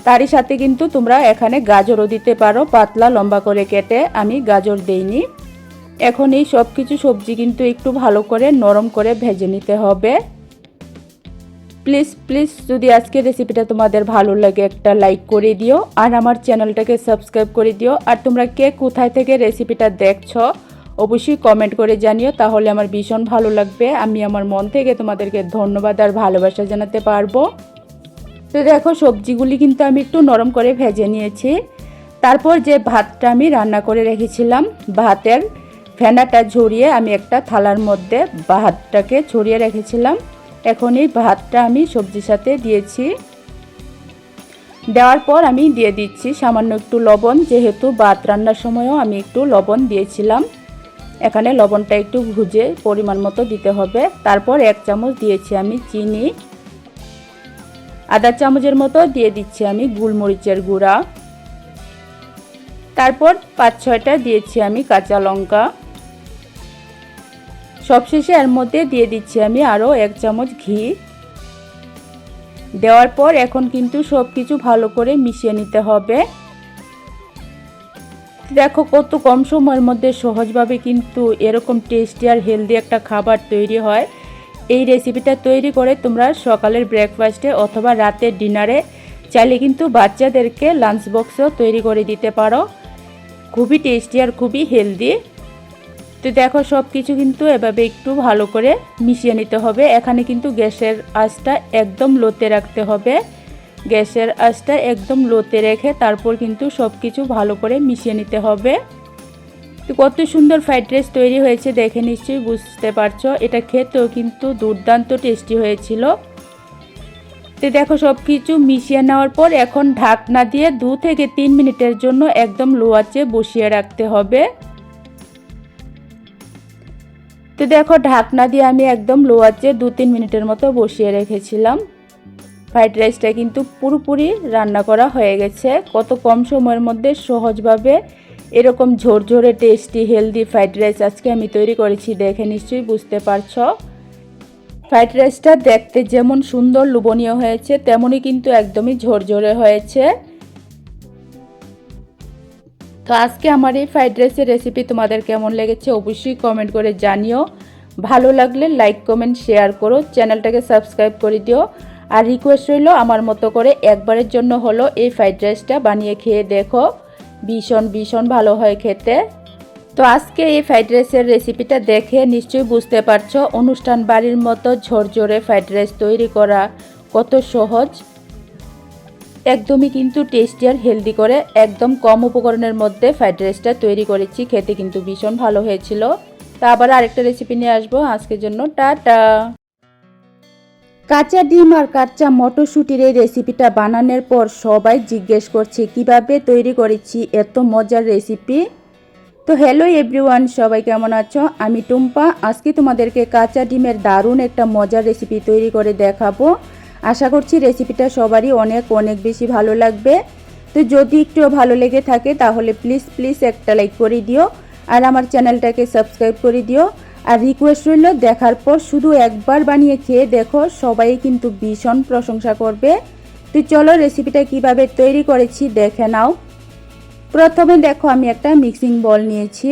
তারই সাথে কিন্তু তোমরা এখানে গাজরও দিতে পারো, পাতলা লম্বা করে কেটে, আমি গাজর দেইনি। এখন এই সব কিছু সবজি কিন্তু একটু ভালো করে নরম করে ভেজে নিতে হবে। প্লিজ প্লিজ যদি আজকের রেসিপিটা তোমাদের ভালো লাগে একটা লাইক করে দিও আর আমার চ্যানেলটাকে সাবস্ক্রাইব করে দিও। আর তোমরা কে কোথায় থেকে রেসিপিটা দেখছো অবশ্যই কমেন্ট করে জানিও, তাহলে আমার ভীষণ ভালো লাগবে। আমি আমার মন থেকে তোমাদেরকে ধন্যবাদ আর ভালোবাসা জানাতে পারবো। তো দেখো সবজিগুলি কিন্তু আমি একটু নরম করে ভেজে নিয়েছি। তারপর যে ভাতটা আমি রান্না করে রেখেছিলাম, ভাতের ফেনাটা ঝরিয়ে আমি একটা থালার মধ্যে ভাতটাকে ছড়িয়ে রেখেছিলাম। এখন এই ভাতটা আমি সবজির সাথে দিয়েছি। দেওয়ার পর আমি দিয়ে দিচ্ছি সামান্য একটু লবণ, যেহেতু ভাত রান্নার সময়ও আমি একটু লবণ দিয়েছিলাম। এখানে লবণটা একটু ভুজে পরিমাণ মতো দিতে হবে। তারপর 1 চামচ দিয়েছি আমি চিনি, আধা চামচের মতো দিয়ে দিচ্ছি আমি গোলমরিচের গুঁড়া, তারপর 5-6টা দিয়েছি আমি কাঁচা লঙ্কা। সবশেষে এর মধ্যে দিয়ে দিচ্ছি আমি আরও 1 চামচ ঘি। দেওয়ার পর এখন কিন্তু সব কিছু ভালো করে মিশিয়ে নিতে হবে। দেখো কত কম সময়ের মধ্যে সহজভাবে কিন্তু এরকম টেস্টি আর হেলদি একটা খাবার তৈরি হয়। এই রেসিপিটা তৈরি করে তোমরা সকালের ব্রেকফাস্টে অথবা রাতের ডিনারে চাইলে কিন্তু বাচ্চাদেরকে লাঞ্চ বক্সেও তৈরি করে দিতে পারো। খুবই টেস্টি আর খুবই হেলদি। তো দেখো সব কিছু কিন্তু এভাবে একটু ভালো করে মিশিয়ে নিতে হবে। এখানে কিন্তু গ্যাসের আঁচটা একদম লোতে রাখতে হবে। গ্যাসের আঁচটা একদম লোতে রেখে তারপর কিন্তু সব কিছু ভালো করে মিশিয়ে নিতে হবে। তো কত সুন্দর ফ্রাইড রাইস তৈরি হয়েছে দেখে নিশ্চয়ই বুঝতে পারছো। এটা খেতেও কিন্তু দুর্দান্ত টেস্টি হয়েছিল। তো দেখো সব কিছু মিশিয়ে নেওয়ার পর এখন ঢাকনা দিয়ে 2 থেকে 3 মিনিটের জন্য একদম লো আঁচে বসিয়ে রাখতে হবে। তো দেখো ঢাকনা দিয়ে আমি একদম লো আঁচে 2-3 মিনিটের মতো বসিয়ে রেখেছিলাম। ফ্রাইড রাইসটা কিন্তু পুরোপুরি রান্না করা হয়ে গেছে। কত কম সময়ের মধ্যে সহজভাবে এরকম ঝরঝরে টেস্টি হেলদি ফ্রাইড রাইস আজকে আমি তৈরি করেছি, দেখে নিশ্চয়ই বুঝতে পারছো। ফ্রাইড রাইসটা দেখতে যেমন সুন্দর লোভনীয় হয়েছে তেমনই কিন্তু একদমই ঝরঝরে হয়েছে। তো আজকে আমার এই ফ্রাইড রাইসের রেসিপি তোমাদের কেমন লেগেছে অবশ্যই কমেন্ট করে জানিও। ভালো লাগলে লাইক কমেন্ট শেয়ার করো, চ্যানেলটাকে সাবস্ক্রাইব করে দিও। আর রিকোয়েস্ট রইল আমার মতো করে একবারের জন্য হলো এই ফ্রাইড রাইসটা বানিয়ে খেয়ে দেখো, ভীষণ ভীষণ ভালো হয় খেতে। তো আজকে এই ফ্রাইড রাইসের রেসিপিটা দেখে নিশ্চয়ই বুঝতে পারছো অনুষ্ঠান বাড়ির মতো ঝরঝরে ফ্রাইড রাইস তৈরি করা কত সহজ। একদমই কিন্তু টেস্টি আর হেলদি করে একদম কম উপকরণের মধ্যে ফ্রাইড রাইসটা তৈরি করেছি, খেতে কিন্তু ভীষণ ভালো হয়েছিল। তা আবার আরেকটা রেসিপি নিয়ে আসবো, আজকের জন্য টাটা। কাঁচা ডিম আর কাঁচা মটরশুঁটির এই রেসিপিটা বানানোর পর সবাই জিজ্ঞেস করছে কিভাবে তৈরি করেছি এত মজার রেসিপি। তো হ্যালো এভরিওয়ান, সবাই কেমন আছো? আমি টুম্পা। আজকে তোমাদেরকে কাঁচা ডিমের দারুণ একটা মজার রেসিপি তৈরি করে দেখাবো। আশা করছি রেসিপিটা সবারই অনেক অনেক বেশি ভালো লাগবে। তো যদি একটু ভালো লেগে থাকে তাহলে প্লিজ একটা লাইক করে দিও আর আমার চ্যানেলটাকে সাবস্ক্রাইব করে দিও। আর রিকোয়েস্ট রইল দেখার পর শুধু একবার বানিয়ে খেয়ে দেখো, সবাই কিন্তু ভীষণ প্রশংসা করবে। তো চলো রেসিপিটা কিভাবে তৈরি করেছি দেখে নাও। প্রথমে দেখো আমি একটা মিক্সিং বল নিয়েছি।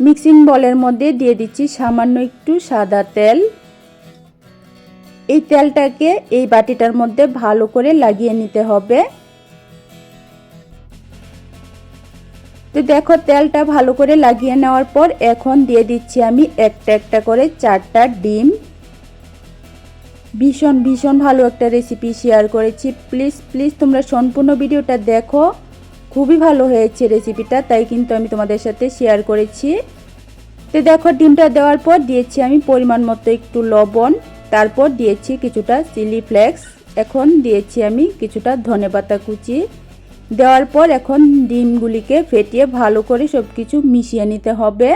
মিক্সিং বলের মধ্যে দিয়ে দিচ্ছি সামান্য একটু সাদা তেল। এই তেলটাকে এই বাটিটার মধ্যে ভালো করে লাগিয়ে নিতে হবে। তো দেখো তেলটা ভালো করে লাগিয়ে নেওয়ার পর এখন দিয়ে দিচ্ছি আমি একটা একটা করে 4টা ডিম। ভীষণ ভীষণ ভালো একটা রেসিপি শেয়ার করেছি, প্লিজ তোমরা সম্পূর্ণ ভিডিওটা দেখো, খুবই ভালো হয়েছে রেসিপিটা, তাই কিন্তু আমি তোমাদের সাথে শেয়ার করেছি। তো দেখো ডিমটা দেওয়ার পর দিয়েছি আমি পরিমাণ মতো একটু লবণ, তারপর দিয়েছি কিছুটা চিলি ফ্লেক্স, এখন দিয়েছি আমি কিছুটা ধনেপাতা কুচি। দেওয়ার পর এখন ডিমগুলিকে ফেটিয়ে ভালো করে সব কিছু মিশিয়ে নিতে হবে।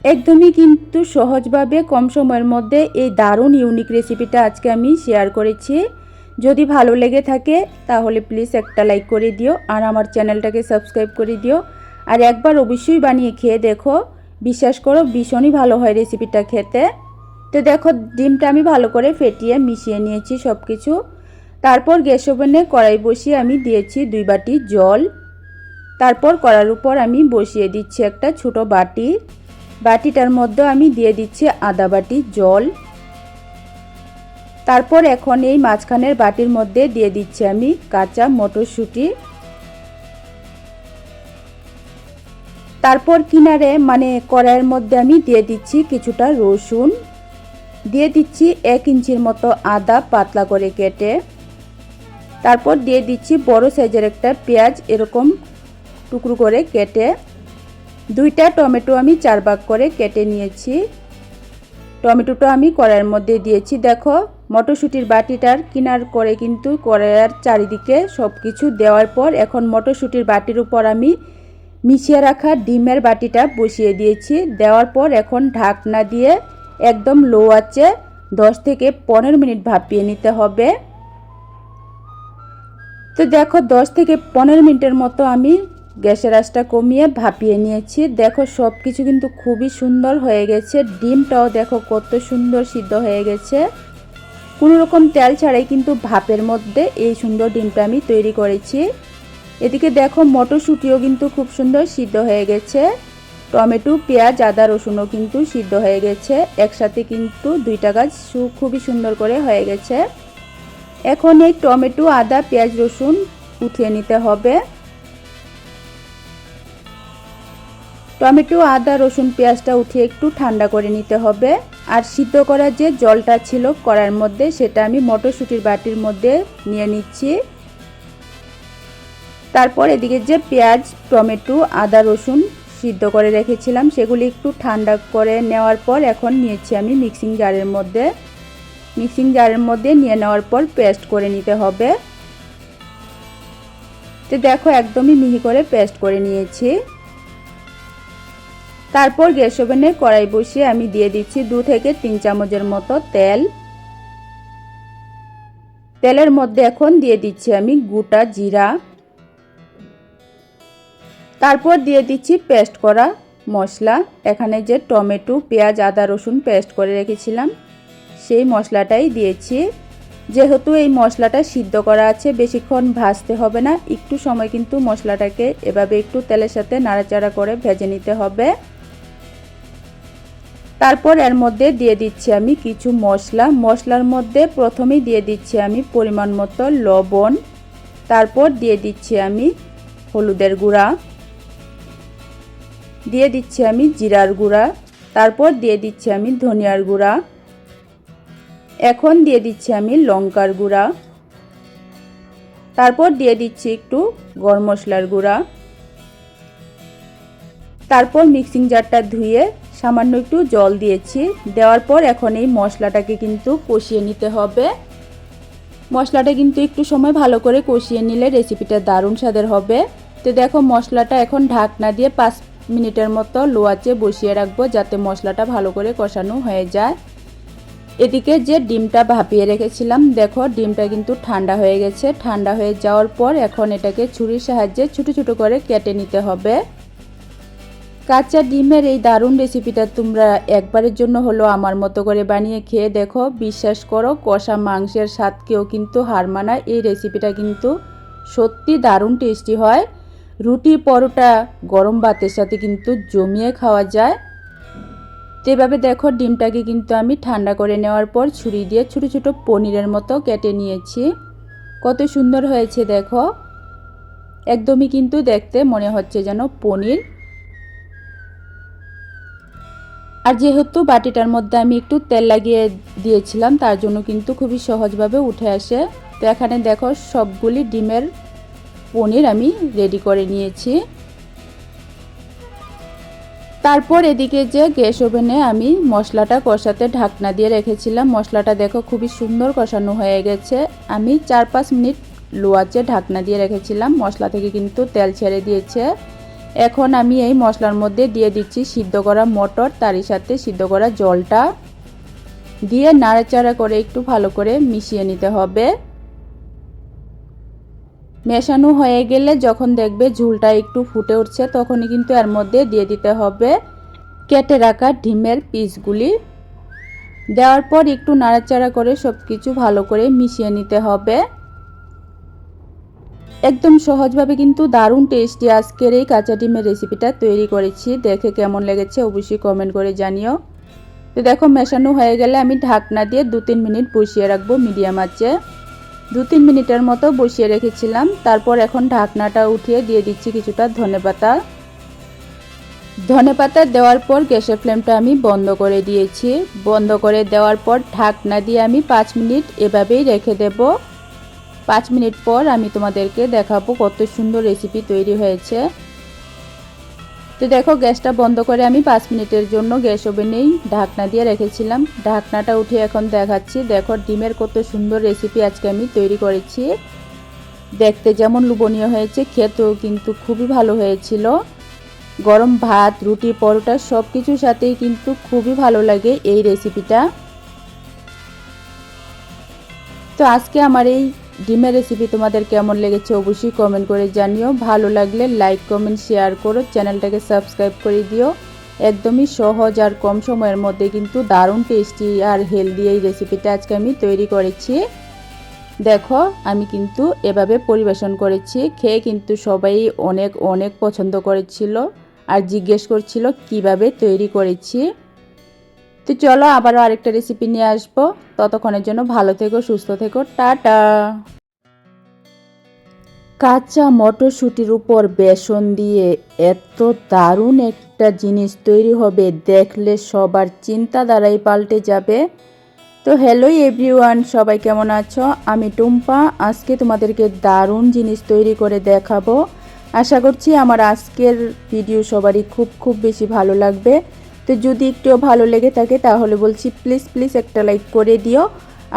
একদমই কিন্তু সহজভাবে কম সময়ের মধ্যে এই দারুণ ইউনিক রেসিপিটা আজকে আমি শেয়ার করেছি। যদি ভালো লেগে থাকে তাহলে প্লিজ একটা লাইক করে দিও আর আমার চ্যানেলটাকে সাবস্ক্রাইব করে দিও। আর একবার অবশ্যই বানিয়ে খেয়ে দেখো, বিশ্বাস করো ভীষণই ভালো হয় রেসিপিটা খেতে। তো দেখো ডিমটা আমি ভালো করে ফেটিয়ে মিশিয়ে নিয়েছি সব কিছু। তারপর গ্যাস ওভেনে কড়াই বসিয়ে আমি দিয়েছি 2 বাটি জল। তারপর কড়ার উপর আমি বসিয়ে দিচ্ছি একটা ছোট বাটি। বাটিটার মধ্যে আমি দিয়ে দিচ্ছি আধা বাটি জল। তারপর এখন এই মাঝখানের বাটির মধ্যে দিয়ে দিচ্ছি আমি কাঁচা মটরশুঁটি। তারপর কিনারে মানে কড়াইয়ের মধ্যে আমি দিয়ে দিচ্ছি কিছুটা রসুন, দিয়ে দিচ্ছি 1 ইঞ্চির মতো আদা পাতলা করে কেটে। তারপর দিয়ে দিচ্ছি বড় সাইজের একটা পেঁয়াজ এরকম টুকরো করে কেটে। 2টা টমেটো আমি 4 ভাগ করে কেটে নিয়েছি। টমেটোটা আমি কড়াইয়ের মধ্যে দিয়েছি। দেখো মটরশুঁটির বাটিটার কিনার করে কিন্তু কড়াইয়ের চারিদিকে সব কিছু দেওয়ার পর এখন মটরশুঁটির বাটির উপর আমি মিশিয়ে রাখা ডিমের বাটিটা বসিয়ে দিয়েছি। দেওয়ার পর এখন ঢাকনা দিয়ে একদম লো আঁচে 10 থেকে 15 মিনিট ভাপিয়ে নিতে হবে। তো দেখো 10 থেকে 15 মিনিটের মতো আমি গ্যাসের আঁচটা কমিয়ে ভাপিয়ে নিয়েছি। দেখো সব কিছু কিন্তু খুবই সুন্দর হয়ে গেছে, ডিমটাও দেখো কত সুন্দর সিদ্ধ হয়ে গেছে, কোনো রকম তেল ছাড়াই কিন্তু ভাপের মধ্যে এই সুন্দর ডিমটা আমি তৈরি করেছি। এদিকে দেখো মটরশুঁটিও কিন্তু খুব সুন্দর সিদ্ধ হয়ে গেছে, টমেটো পেঁয়াজ আদা রসুনও কিন্তু সিদ্ধ হয়ে গেছে, একসাথে কিন্তু 2টা কাজ খুবই সুন্দর করে হয়ে গেছে। এখন এই টমেটো আদা পেঁয়াজ রসুন উঠিয়ে নিতে হবে। টমেটো আদা রসুন পেঁয়াজটা উঠিয়ে একটু ঠান্ডা করে নিতে হবে। আর সিদ্ধ করা যে জলটা ছিল কড়াইয়ের মধ্যে সেটা আমি মটরশুঁটির বাটির মধ্যে নিয়ে নিচ্ছি। তারপর এদিকে যে পেঁয়াজ টমেটো আদা রসুন সিদ্ধ করে রেখেছিলাম সেগুলি একটু ঠান্ডা করে নেওয়ার পর এখন নিয়েছি আমি মিক্সিং জারের মধ্যে। মিক্সিং জারের মধ্যে নিয়ে নেওয়ার পর পেস্ট করে নিতে হবে। তো দেখো একদমই মিহি করে পেস্ট করে নিয়েছি। তারপর গ্যাস ওভেনে কড়াই বসিয়ে আমি দিয়ে দিচ্ছি 2 থেকে 3 চামচের মতো তেল। তেলের মধ্যে এখন দিয়ে দিচ্ছি আমি গোটা জিরা, তারপর দিয়ে দিচ্ছি পেস্ট করা মশলা। এখানে যে টমেটো, পেঁয়াজ, আদা, রসুন পেস্ট করে রেখেছিলাম সেই মশলাটাই দিয়েছি। যেহেতু এই মশলাটা সিদ্ধ করা আছে, বেশিক্ষণ ভাজতে হবে না, একটু সময় কিন্তু মশলাটাকে এভাবে একটু তেলের সাথে নাড়াচাড়া করে ভেজে নিতে হবে। তারপর এর মধ্যে দিয়ে দিচ্ছি আমি কিছু মশলার মধ্যে প্রথমেই দিয়ে দিচ্ছি আমি পরিমাণ মতো লবণ, তারপর দিয়ে দিচ্ছি আমি হলুদের গুঁড়া, দিয়ে দিচ্ছি আমি জিরার গুঁড়া, তারপর দিয়ে দিচ্ছি আমি ধনিয়ার গুঁড়া, এখন দিয়ে দিচ্ছি আমি লঙ্কার গুঁড়া, তারপর দিয়ে দিচ্ছি একটু গরম মশলার গুঁড়া। তারপর মিক্সিং জারটা ধুয়ে সামান্য একটু জল দিয়েছি, দেওয়ার পর এখন এই মশলাটাকে কিন্তু কষিয়ে নিতে হবে। মশলাটা কিন্তু একটু সময় ভালো করে কষিয়ে নিলে রেসিপিটা দারুণ স্বাদের হবে। তো দেখো মশলাটা এখন ঢাকনা দিয়ে 5 মিনিটের মতো লো আঁচে বসিয়ে রাখবো, যাতে মশলাটা ভালো করে কষানো হয়ে যায়। এদিকে যে ডিমটা ভাপিয়ে রেখেছিলাম, দেখো ডিমটা কিন্তু ঠান্ডা হয়ে গেছে। ঠান্ডা হয়ে যাওয়ার পর এখন এটাকে ছুরির সাহায্যে ছোটো ছোটো করে কেটে নিতে হবে। কাঁচা ডিমের এই দারুণ রেসিপিটা তোমরা একবারের জন্য হলো আমার মতো করে বানিয়ে খেয়ে দেখো, বিশ্বাস করো কষা মাংসের স্বাদকেও কিন্তু হার মানায়। এই রেসিপিটা কিন্তু সত্যি দারুণ টেস্টি হয়। রুটি, পরোটা, গরম ভাতের সাথে কিন্তু জমিয়ে খাওয়া যায়। তো এভাবে দেখো ডিমটাকে কিন্তু আমি ঠান্ডা করে নেওয়ার পর ছুরি দিয়ে ছোটো ছোটো পনিরের মতো কেটে নিয়েছি। কত সুন্দর হয়েছে দেখো, একদমই কিন্তু দেখতে মনে হচ্ছে যেন পনির। আর যেহেতু বাটিটার মধ্যে আমি একটু তেল লাগিয়ে দিয়েছিলাম, তার জন্য কিন্তু খুবই সহজভাবে উঠে আসে। তো এখানে দেখো সবগুলি ডিমের পনির আমি রেডি করে নিয়েছি। তারপর এদিকে যে গ্যাস ওভেনে আমি মশলাটা কষাতে ঢাকনা দিয়ে রেখেছিলাম, মশলাটা দেখো খুবই সুন্দর কষানো হয়ে গেছে। আমি 4-5 মিনিট লো আঁচে ঢাকনা দিয়ে রেখেছিলাম, মশলা থেকে কিন্তু তেল ছেড়ে দিয়েছে। এখন আমি এই মশলার মধ্যে দিয়ে দিচ্ছি সিদ্ধ করা মটর, তারই সাথে সিদ্ধ করা জলটা দিয়ে নাড়াচাড়া করে একটু ভালো করে মিশিয়ে নিতে হবে। মেশানো হয়ে গেলে যখন দেখবে ঝোলটা একটু ফুটে উঠছে, তখনই কিন্তু এর মধ্যে দিয়ে দিতে হবে কেটে রাখা ডিমের পিসগুলি। দেওয়ার পর একটু নাড়াচাড়া করে সব কিছু ভালো করে মিশিয়ে নিতে হবে। একদম সহজভাবে কিন্তু দারুণ টেস্টি আজকের এই কাঁচা ডিমের রেসিপিটা তৈরি করেছি। দেখে কেমন লেগেছে অবশ্যই কমেন্ট করে জানিও। তো দেখো মেশানো হয়ে গেলে আমি ঢাকনা দিয়ে 2-3 মিনিট বসিয়ে রাখবো মিডিয়াম আঁচে। 2-3 মিনিটের মতো বসিয়ে রেখেছিলাম। তারপর এখন ঢাকনাটা উঠিয়ে দিয়ে দিচ্ছি কিছুটা ধনেপাতা। ধনেপাতা দেওয়ার পর গ্যাসের ফ্লেমটা আমি বন্ধ করে দিয়েছি। বন্ধ করে দেওয়ার পর ঢাকনা দিয়ে আমি 5 মিনিট এভাবেই রেখে দেব। 5 মিনিট পর আমি তোমাদেরকে দেখাবো কত সুন্দর রেসিপি তৈরি হয়েছে। তো দেখো গ্যাসটা বন্ধ করে আমি 5 মিনিটের জন্য গ্যাস ওভেনেই ঢাকনা দিয়ে রেখেছিলাম। ঢাকনাটা উঠিয়ে এখন দেখাচ্ছি। দেখো ডিমের কত সুন্দর রেসিপি আজকে আমি তৈরি করেছি। দেখতে যেমন লোভনীয় হয়েছে, খেতেও কিন্তু খুবই ভালো হয়েছিল। গরম ভাত, রুটি, পরোটা সব কিছুর সাথেই কিন্তু খুবই ভালো লাগে এই রেসিপিটা। তো আজকে আমার এই ডিমের রেসিপি তোমাদের কেমন লেগেছে অবশ্যই কমেন্ট করে জানিও। ভালো লাগলে লাইক, কমেন্ট, শেয়ার করো, চ্যানেলটাকে সাবস্ক্রাইব করে দিও। একদমই সহজ আর কম সময়ের মধ্যে কিন্তু দারুণ টেস্টি আর হেলদি এই রেসিপিটা আজকে আমি তৈরি করেছি। দেখো আমি কিন্তু এভাবে পরিবেশন করেছি, খেয়ে কিন্তু সবাই অনেক অনেক পছন্দ করেছিল আর জিজ্ঞেস করছিল কিভাবে তৈরি করেছি। তো চলো আবারও আরেকটা রেসিপি নিয়ে আসবো। ততক্ষণের জন্য ভালো থেকো, সুস্থ থেকো, টাটা। কাঁচা মটরশুঁটির উপর বেসন দিয়ে এত দারুণ একটা জিনিস তৈরি হবে, দেখলে সবার চিন্তাধারাই পাল্টে যাবে। তো হ্যালো এভরিওয়ান, সবাই কেমন আছো? আমি টুম্পা। আজকে তোমাদেরকে দারুণ জিনিস তৈরি করে দেখাবো। আশা করছি আমার আজকের ভিডিও সবারই খুব খুব বেশি ভালো লাগবে। তো যদি একটুও ভালো লেগে থাকে তাহলে বলছি প্লিজ প্লিজ একটা লাইক করে দিও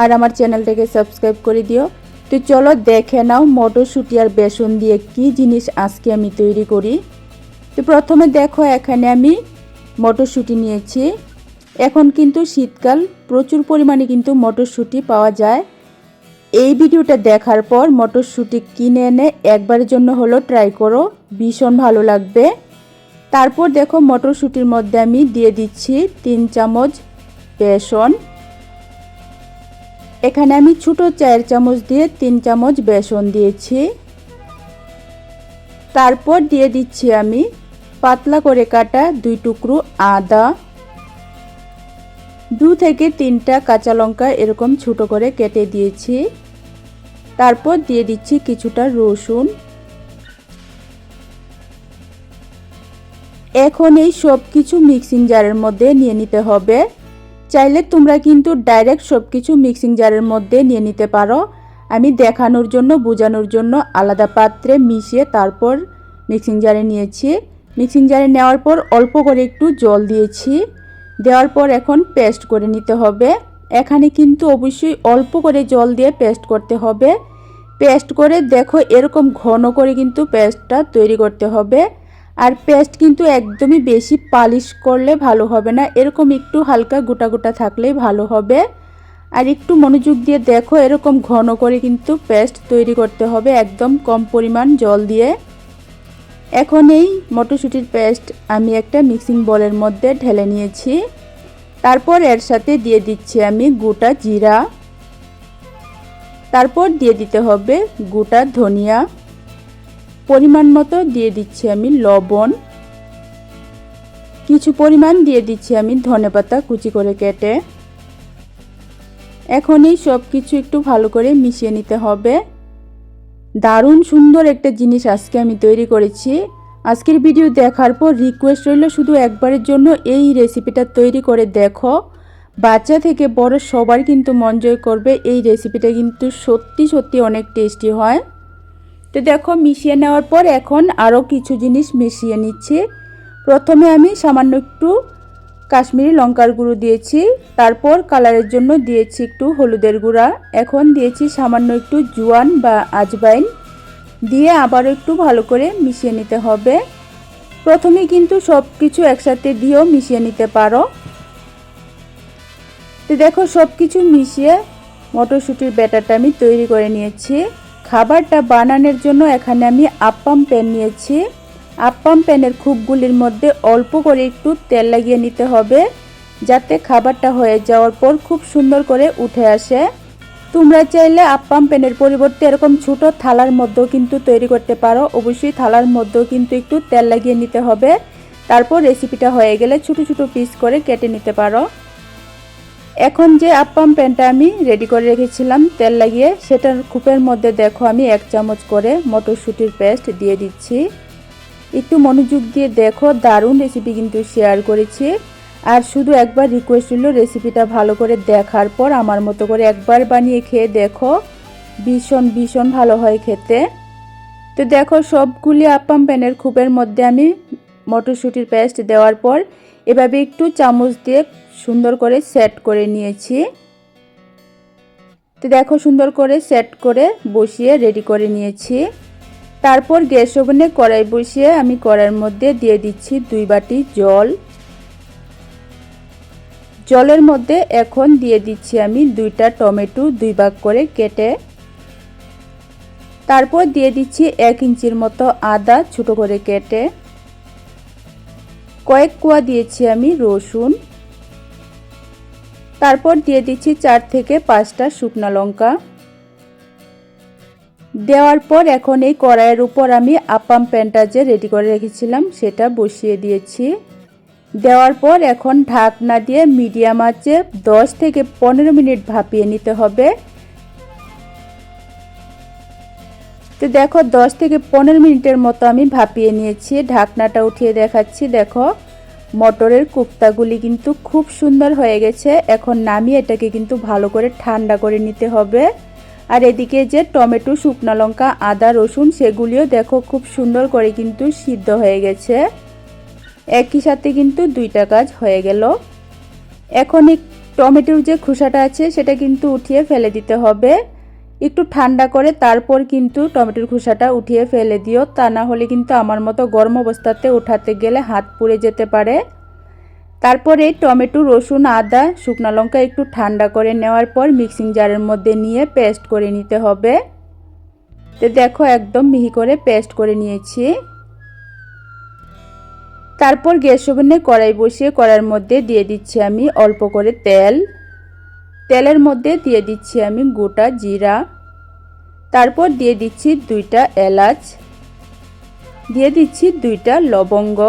আর আমার চ্যানেলটাকে সাবস্ক্রাইব করে দিও। তো চলো দেখে নাও মটরশুঁটি আর বেসন দিয়ে কি জিনিস আজকে আমি তৈরি করি। তো প্রথমে দেখো এখানে আমি মটরশুঁটি নিয়েছি। এখন কিন্তু শীতকাল, প্রচুর পরিমাণে কিন্তু মটরশুঁটি পাওয়া যায়। এই ভিডিওটা দেখার পর মটরশুঁটি কিনে এনে একবারের জন্য হলো ট্রাই করো, ভীষণ ভালো লাগবে। তারপর দেখো মটরশুঁটির মধ্যে আমি দিয়ে দিচ্ছি 3 চামচ বেসন। এখানে আমি ছোটো 4 চামচ দিয়ে 3 চামচ বেসন দিয়েছি। তারপর দিয়ে দিচ্ছি আমি পাতলা করে কাটা 2 টুকরো আদা, 2 থেকে 3টা কাঁচা লঙ্কা এরকম ছোট করে কেটে দিয়েছি। তারপর দিয়ে দিচ্ছি কিছুটা রসুন। এখন এই সব কিছু মিক্সিং জারের মধ্যে নিয়ে নিতে হবে। চাইলে তোমরা কিন্তু ডাইরেক্ট সব কিছু মিক্সিং জারের মধ্যে নিয়ে নিতে পারো। আমি দেখানোর জন্য বোঝানোর জন্য আলাদা পাত্রে মিশিয়ে তারপর মিক্সিং জারে নিয়েছি। মিক্সিং জারে নেওয়ার পর অল্প করে একটু জল দিয়েছি। দেওয়ার পর এখন পেস্ট করে নিতে হবে। এখানে কিন্তু অবশ্যই অল্প করে জল দিয়ে পেস্ট করতে হবে। পেস্ট করে দেখো এরকম ঘন করে কিন্তু পেস্টটা তৈরি করতে হবে। আর পেস্ট কিন্তু একদমই বেশি পালিশ করলে ভালো হবে না, এরকম একটু হালকা গোটা গোটা থাকলেই ভালো হবে। আর একটু মনোযোগ দিয়ে দেখো এরকম ঘন করে কিন্তু পেস্ট তৈরি করতে হবে, একদম কম পরিমাণ জল দিয়ে। এখন এই মটরশুঁটির পেস্ট আমি একটা মিক্সিং বোলের মধ্যে ঢেলে নিয়েছি। তারপর এর সাথে দিয়ে দিচ্ছি আমি গোটা জিরা। তারপর দিয়ে দিতে হবে গোটা ধনিয়া, পরিমাণ মতো দিয়ে দিচ্ছি আমি লবণ, কিছু পরিমাণ দিয়ে দিচ্ছি আমি ধনেপাতা কুচি করে কেটে। এখন এই সব কিছু একটু ভালো করে মিশিয়ে নিতে হবে। দারুণ সুন্দর একটা জিনিস আজকে আমি তৈরি করেছি। আজকের ভিডিও দেখার পর রিকোয়েস্ট রইল শুধু একবারের জন্য এই রেসিপিটা তৈরি করে দেখো। বাচ্চা থেকে বড় সবার কিন্তু মন জয় করবে। এই রেসিপিটা কিন্তু সত্যি সত্যি অনেক টেস্টি হয়। তো দেখো মিশিয়ে নেওয়ার পর এখন আরও কিছু জিনিস মিশিয়ে নিচ্ছি। প্রথমে আমি সামান্য একটু কাশ্মীরি লঙ্কার গুঁড়ো দিয়েছি। তারপর কালারের জন্য দিয়েছি একটু হলুদের গুঁড়া। এখন দিয়েছি সামান্য একটু জোয়ান বা আজওয়াইন দিয়ে আবারও একটু ভালো করে মিশিয়ে নিতে হবে। প্রথমে কিন্তু সব কিছু একসাথে দিয়েও মিশিয়ে নিতে পারো। তো দেখো সব কিছু মিশিয়ে মটরশুঁটির ব্যাটারটা আমি তৈরি করে নিয়েছি। খাবারটা বানানোর জন্য এখানে আমি আপ্পাম প্যান নিয়েছি। আপ্পাম প্যানের খুবগুলির মধ্যে অল্প করে একটু তেল লাগিয়ে নিতে হবে, যাতে খাবারটা হয়ে যাওয়ার পর খুব সুন্দর করে উঠে আসে। তোমরা চাইলে আপ্পাম প্যানের পরিবর্তে এরকম ছোট থালার মধ্যেও কিন্তু তৈরি করতে পারো। অবশ্যই থালার মধ্যেও কিন্তু একটু তেল লাগিয়ে নিতে হবে। তারপর রেসিপিটা হয়ে গেলে ছোট ছোট পিস করে কেটে নিতে পারো। এখন যে আপ্পাম প্যানটা আমি রেডি করে রেখেছিলাম তেল লাগিয়ে, সেটার খুপের মধ্যে দেখো আমি 1 চামচ করে মটরশুঁটির পেস্ট দিয়ে দিচ্ছি। একটু মনোযোগ দিয়ে দেখো, দারুণ রেসিপি কিন্তু শেয়ার করেছি। আর শুধু একবার রিকোয়েস্ট হলো রেসিপিটা ভালো করে দেখার পর আমার মতো করে একবার বানিয়ে খেয়ে দেখো, ভীষণ ভীষণ ভালো হয় খেতে। তো দেখো সবগুলি আপ্পাম প্যানের খুপের মধ্যে আমি মটরশুঁটির পেস্ট দেওয়ার পর এভাবে একটু চামচ দিয়ে সুন্দর করে সেট করে নিয়েছি। তো দেখো সুন্দর করে সেট করে বসিয়ে রেডি করে নিয়েছি। তারপর গ্যাস ওভেনে কড়াই বসিয়ে আমি কড়াইয়ের মধ্যে দিয়ে দিচ্ছি 2 বাটি জল। জলের মধ্যে এখন দিয়ে দিচ্ছি আমি 2টা টমেটো 2 ভাগ করে কেটে। তারপর দিয়ে দিচ্ছি 1 ইঞ্চির মতো আদা ছোট করে কেটে। কয়েক কোয়া দিয়েছি আমি রসুন। তারপর দিয়ে দিচ্ছি 4 থেকে 5টা শুকনো লঙ্কা। দেওয়ার পর এখন এই কড়াইয়ের উপর আমি আপ্পাম প্যানটা যে রেডি করে রেখেছিলাম সেটা বসিয়ে দিয়েছি। দেওয়ার পর এখন ঢাকনা দিয়ে মিডিয়াম আঁচে 10 থেকে 15 মিনিট ভাপিয়ে নিতে হবে। তো দেখো 10 থেকে 15 মিনিটের মতো আমি ভাপিয়ে নিয়েছি। ঢাকনাটা উঠিয়ে দেখাচ্ছি, দেখো মটরের কোপ্তাগুলি কিন্তু খুব সুন্দর হয়ে গেছে। এখন নামিয়ে এটাকে কিন্তু ভালো করে ঠান্ডা করে নিতে হবে। আর এদিকে যে টমেটো শুকনো লঙ্কা আদা রসুন সেগুলিও দেখো খুব সুন্দর করে কিন্তু সিদ্ধ হয়ে গেছে। একই সাথে কিন্তু 2টা কাজ হয়ে গেল। এখন এই টমেটোর যে খোসাটা আছে সেটা কিন্তু উঠিয়ে ফেলে দিতে হবে। একটু ঠান্ডা করে তারপর কিন্তু টমেটোর খোসাটা উঠিয়ে ফেলে দিও, তা না হলে কিন্তু আমার মতো গরম অবস্থাতে উঠাতে গেলে হাত পুড়ে যেতে পারে। তারপরে টমেটো, রসুন, আদা, শুকনো লঙ্কা একটু ঠান্ডা করে নেওয়ার পর মিক্সিং জারের মধ্যে নিয়ে পেস্ট করে নিতে হবে। তো দেখো একদম মিহি করে পেস্ট করে নিয়েছি। তারপর গ্যাস ওভেনে কড়াই বসিয়ে কড়াইয়ের মধ্যে দিয়ে দিচ্ছি আমি অল্প করে তেল। তেলের মধ্যে দিয়ে দিচ্ছি আমি গোটা জিরা। তারপর দিয়ে দিচ্ছি 2টা এলাচ, দিয়ে দিচ্ছি 2টা লবঙ্গ।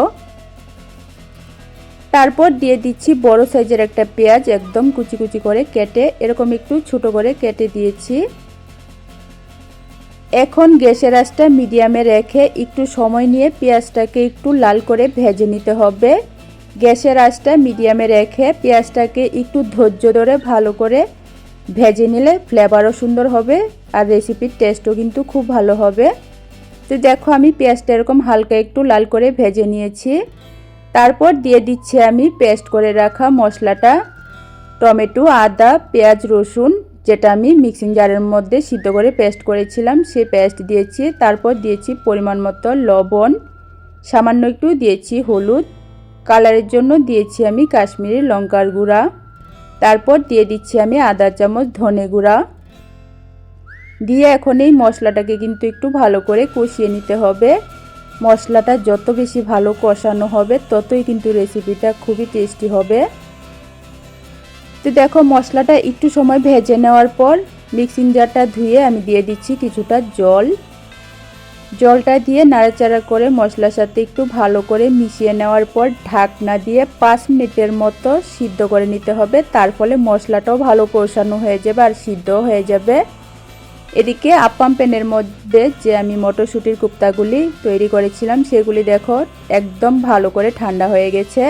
তারপর দিয়ে দিচ্ছি বড় সাইজের একটা পেঁয়াজ একদম কুচি কুচি করে কেটে, এরকম একটু ছোট করে কেটে দিয়েছি। এখন গ্যাসের আঁচটা মিডিয়ামে রেখে একটু সময় নিয়ে পেঁয়াজটাকে একটু লাল করে ভেজে নিতে হবে। গ্যাসের আঁচটা মিডিয়ামে রেখে পেঁয়াজটাকে একটু ধৈর্য ধরে ভালো করে ভেজে নিলে ফ্লেভারও সুন্দর হবে আর রেসিপির টেস্টও কিন্তু খুব ভালো হবে। তো দেখো আমি পেঁয়াজটা এরকম হালকা একটু লাল করে ভেজে নিয়েছি। তারপর দিয়ে দিচ্ছি আমি পেস্ট করে রাখা মশলাটা, টমেটো, আদা, পেঁয়াজ, রসুন, যেটা আমি মিক্সিং জারের মধ্যে সিদ্ধ করে পেস্ট করেছিলাম সেই পেস্ট দিয়েছি। তারপর দিয়েছি পরিমাণ মতো লবণ, সামান্য একটু দিয়েছি হলুদ, কালারের জন্য দিয়েছি আমি কাশ্মীরি লঙ্কার গুঁড়া। তারপর দিয়ে দিচ্ছি আমি আধা চামচ ধনে গুঁড়া দিয়ে এখন এই মশলাটাকে কিন্তু একটু ভালো করে কষিয়ে নিতে হবে। মশলাটা যত বেশি ভালো কষানো হবে ততই কিন্তু রেসিপিটা খুবই টেস্টি হবে। তো দেখো মশলাটা একটু সময় ভেজে নেওয়ার পর মিক্সিং জারটা ধুয়ে আমি দিয়ে দিচ্ছি কিছুটা জল। জলটা দিয়ে নাড়াচাড়া করে মশলার সাথে একটু ভালো করে মিশিয়ে নেওয়ার পর ঢাকনা দিয়ে 5 মিনিটের মতো সিদ্ধ করে নিতে হবে। তার ফলে মশলাটাও ভালো কষানো হয়ে যাবে আর সিদ্ধও হয়ে যাবে। এদিকে আপ্পাম প্যানের মধ্যে যে আমি মটরশুঁটির কোপ্তাগুলি তৈরি করেছিলাম সেগুলি দেখো একদম ভালো করে ঠান্ডা হয়ে গেছে।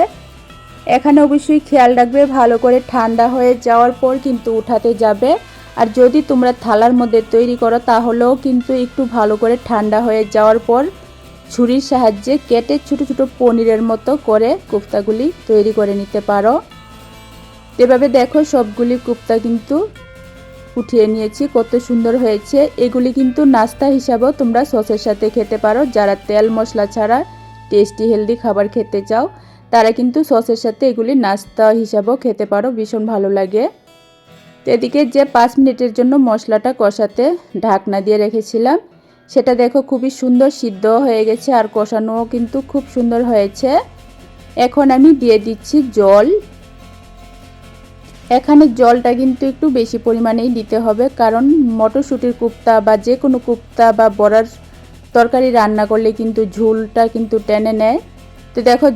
এখানে অবশ্যই খেয়াল রাখবে ভালো করে ঠান্ডা হয়ে যাওয়ার পর কিন্তু উঠাতে যাবে। আর যদি তোমরা থালার মধ্যে তৈরি করো তাহলেও কিন্তু একটু ভালো করে ঠান্ডা হয়ে যাওয়ার পর ছুরির সাহায্যে কেটে ছোট ছোট পনিরের মতো করে কোপ্তাগুলি তৈরি করে নিতে পারো। এভাবে দেখো সবগুলি কোপ্তা কিন্তু উঠিয়ে নিয়েছি, কত সুন্দর হয়েছে। এগুলি কিন্তু নাস্তা হিসাবেও তোমরা সসের সাথে খেতে পারো। যারা তেল মশলা ছাড়া টেস্টি হেলদি খাবার খেতে চাও তারা কিন্তু সসের সাথে এগুলি নাস্তা হিসাবেও খেতে পারো, ভীষণ ভালো লাগে। তো এদিকে যে 5 মিনিটের জন্য মশলাটা কষাতে ঢাকনা দিয়ে রেখেছিলাম সেটা দেখো খুবই সুন্দর সিদ্ধ হয়ে গেছে আর কষানোও কিন্তু খুব সুন্দর হয়েছে। এখন আমি দিয়ে দিচ্ছি জল। এখানে জলটা কিন্তু একটু বেশি পরিমাণেই দিতে হবে, কারণ মটরশুঁটির কোপ্তা বা যে কোনো কোপ্তা বা বড়ার তরকারি রান্না করলে কিন্তু ঝোলটা কিন্তু টেনে নেয়। তো দেখো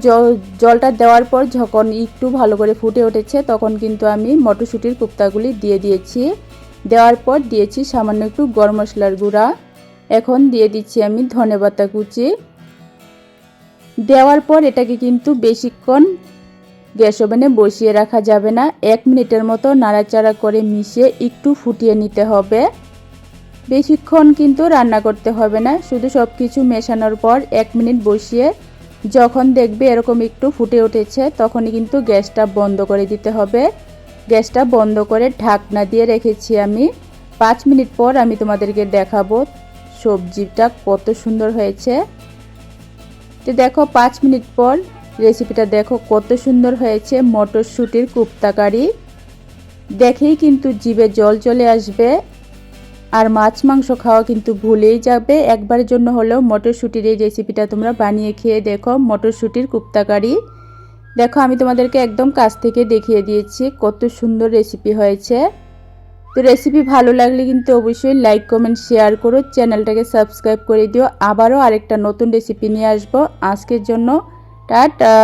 জলটা দেওয়ার পর যখন একটু ভালো করে ফুটে উঠেছে তখন কিন্তু আমি মটরশুঁটির কোপ্তাগুলি দিয়ে দিয়েছি। দেওয়ার পর দিয়েছি সামান্য একটু গরম মশলার গুঁড়া। এখন দিয়ে দিচ্ছি আমি ধনেপাতা কুচি। দেওয়ার পর এটাকে কিন্তু বেশিক্ষণ গ্যাস ওভেনে বসিয়ে রাখা যাবে না, 1 মিনিটের মতো নাড়াচাড়া করে মিশিয়ে একটু ফুটিয়ে নিতে হবে। বেশিক্ষণ কিন্তু রান্না করতে হবে না, শুধু সব কিছু মেশানোর পর 1 মিনিট বসিয়ে যখন দেখবে এরকম একটু ফুটে উঠেছে তখনই কিন্তু গ্যাসটা বন্ধ করে দিতে হবে। গ্যাসটা বন্ধ করে ঢাকনা দিয়ে রেখেছি আমি। 5 মিনিট পর আমি তোমাদেরকে দেখাবো সবজিটা কত সুন্দর হয়েছে। তো দেখো 5 মিনিট পর রেসিপিটা দেখো কত সুন্দর হয়েছে। মটরশুঁটির কোপ্তা কারি দেখেই কিন্তু জিভে জল চলে আসবে আর মাছ মাংস খাওয়া কিন্তু ভুলেই যাবে। একবারের জন্য হলেও মটরশুঁটির এই রেসিপিটা তোমরা বানিয়ে খেয়ে দেখো। মটরশুঁটির কোপ্তা কারি দেখো আমি তোমাদেরকে একদম কাছ থেকে দেখিয়ে দিয়েছি কত সুন্দর রেসিপি হয়েছে। তো রেসিপি ভালো লাগলে কিন্তু অবশ্যই লাইক কমেন্ট শেয়ার করো, চ্যানেলটাকে সাবস্ক্রাইব করে দিও। আবারও আরেকটা নতুন রেসিপি নিয়ে আসবো। আজকের জন্য টাটা।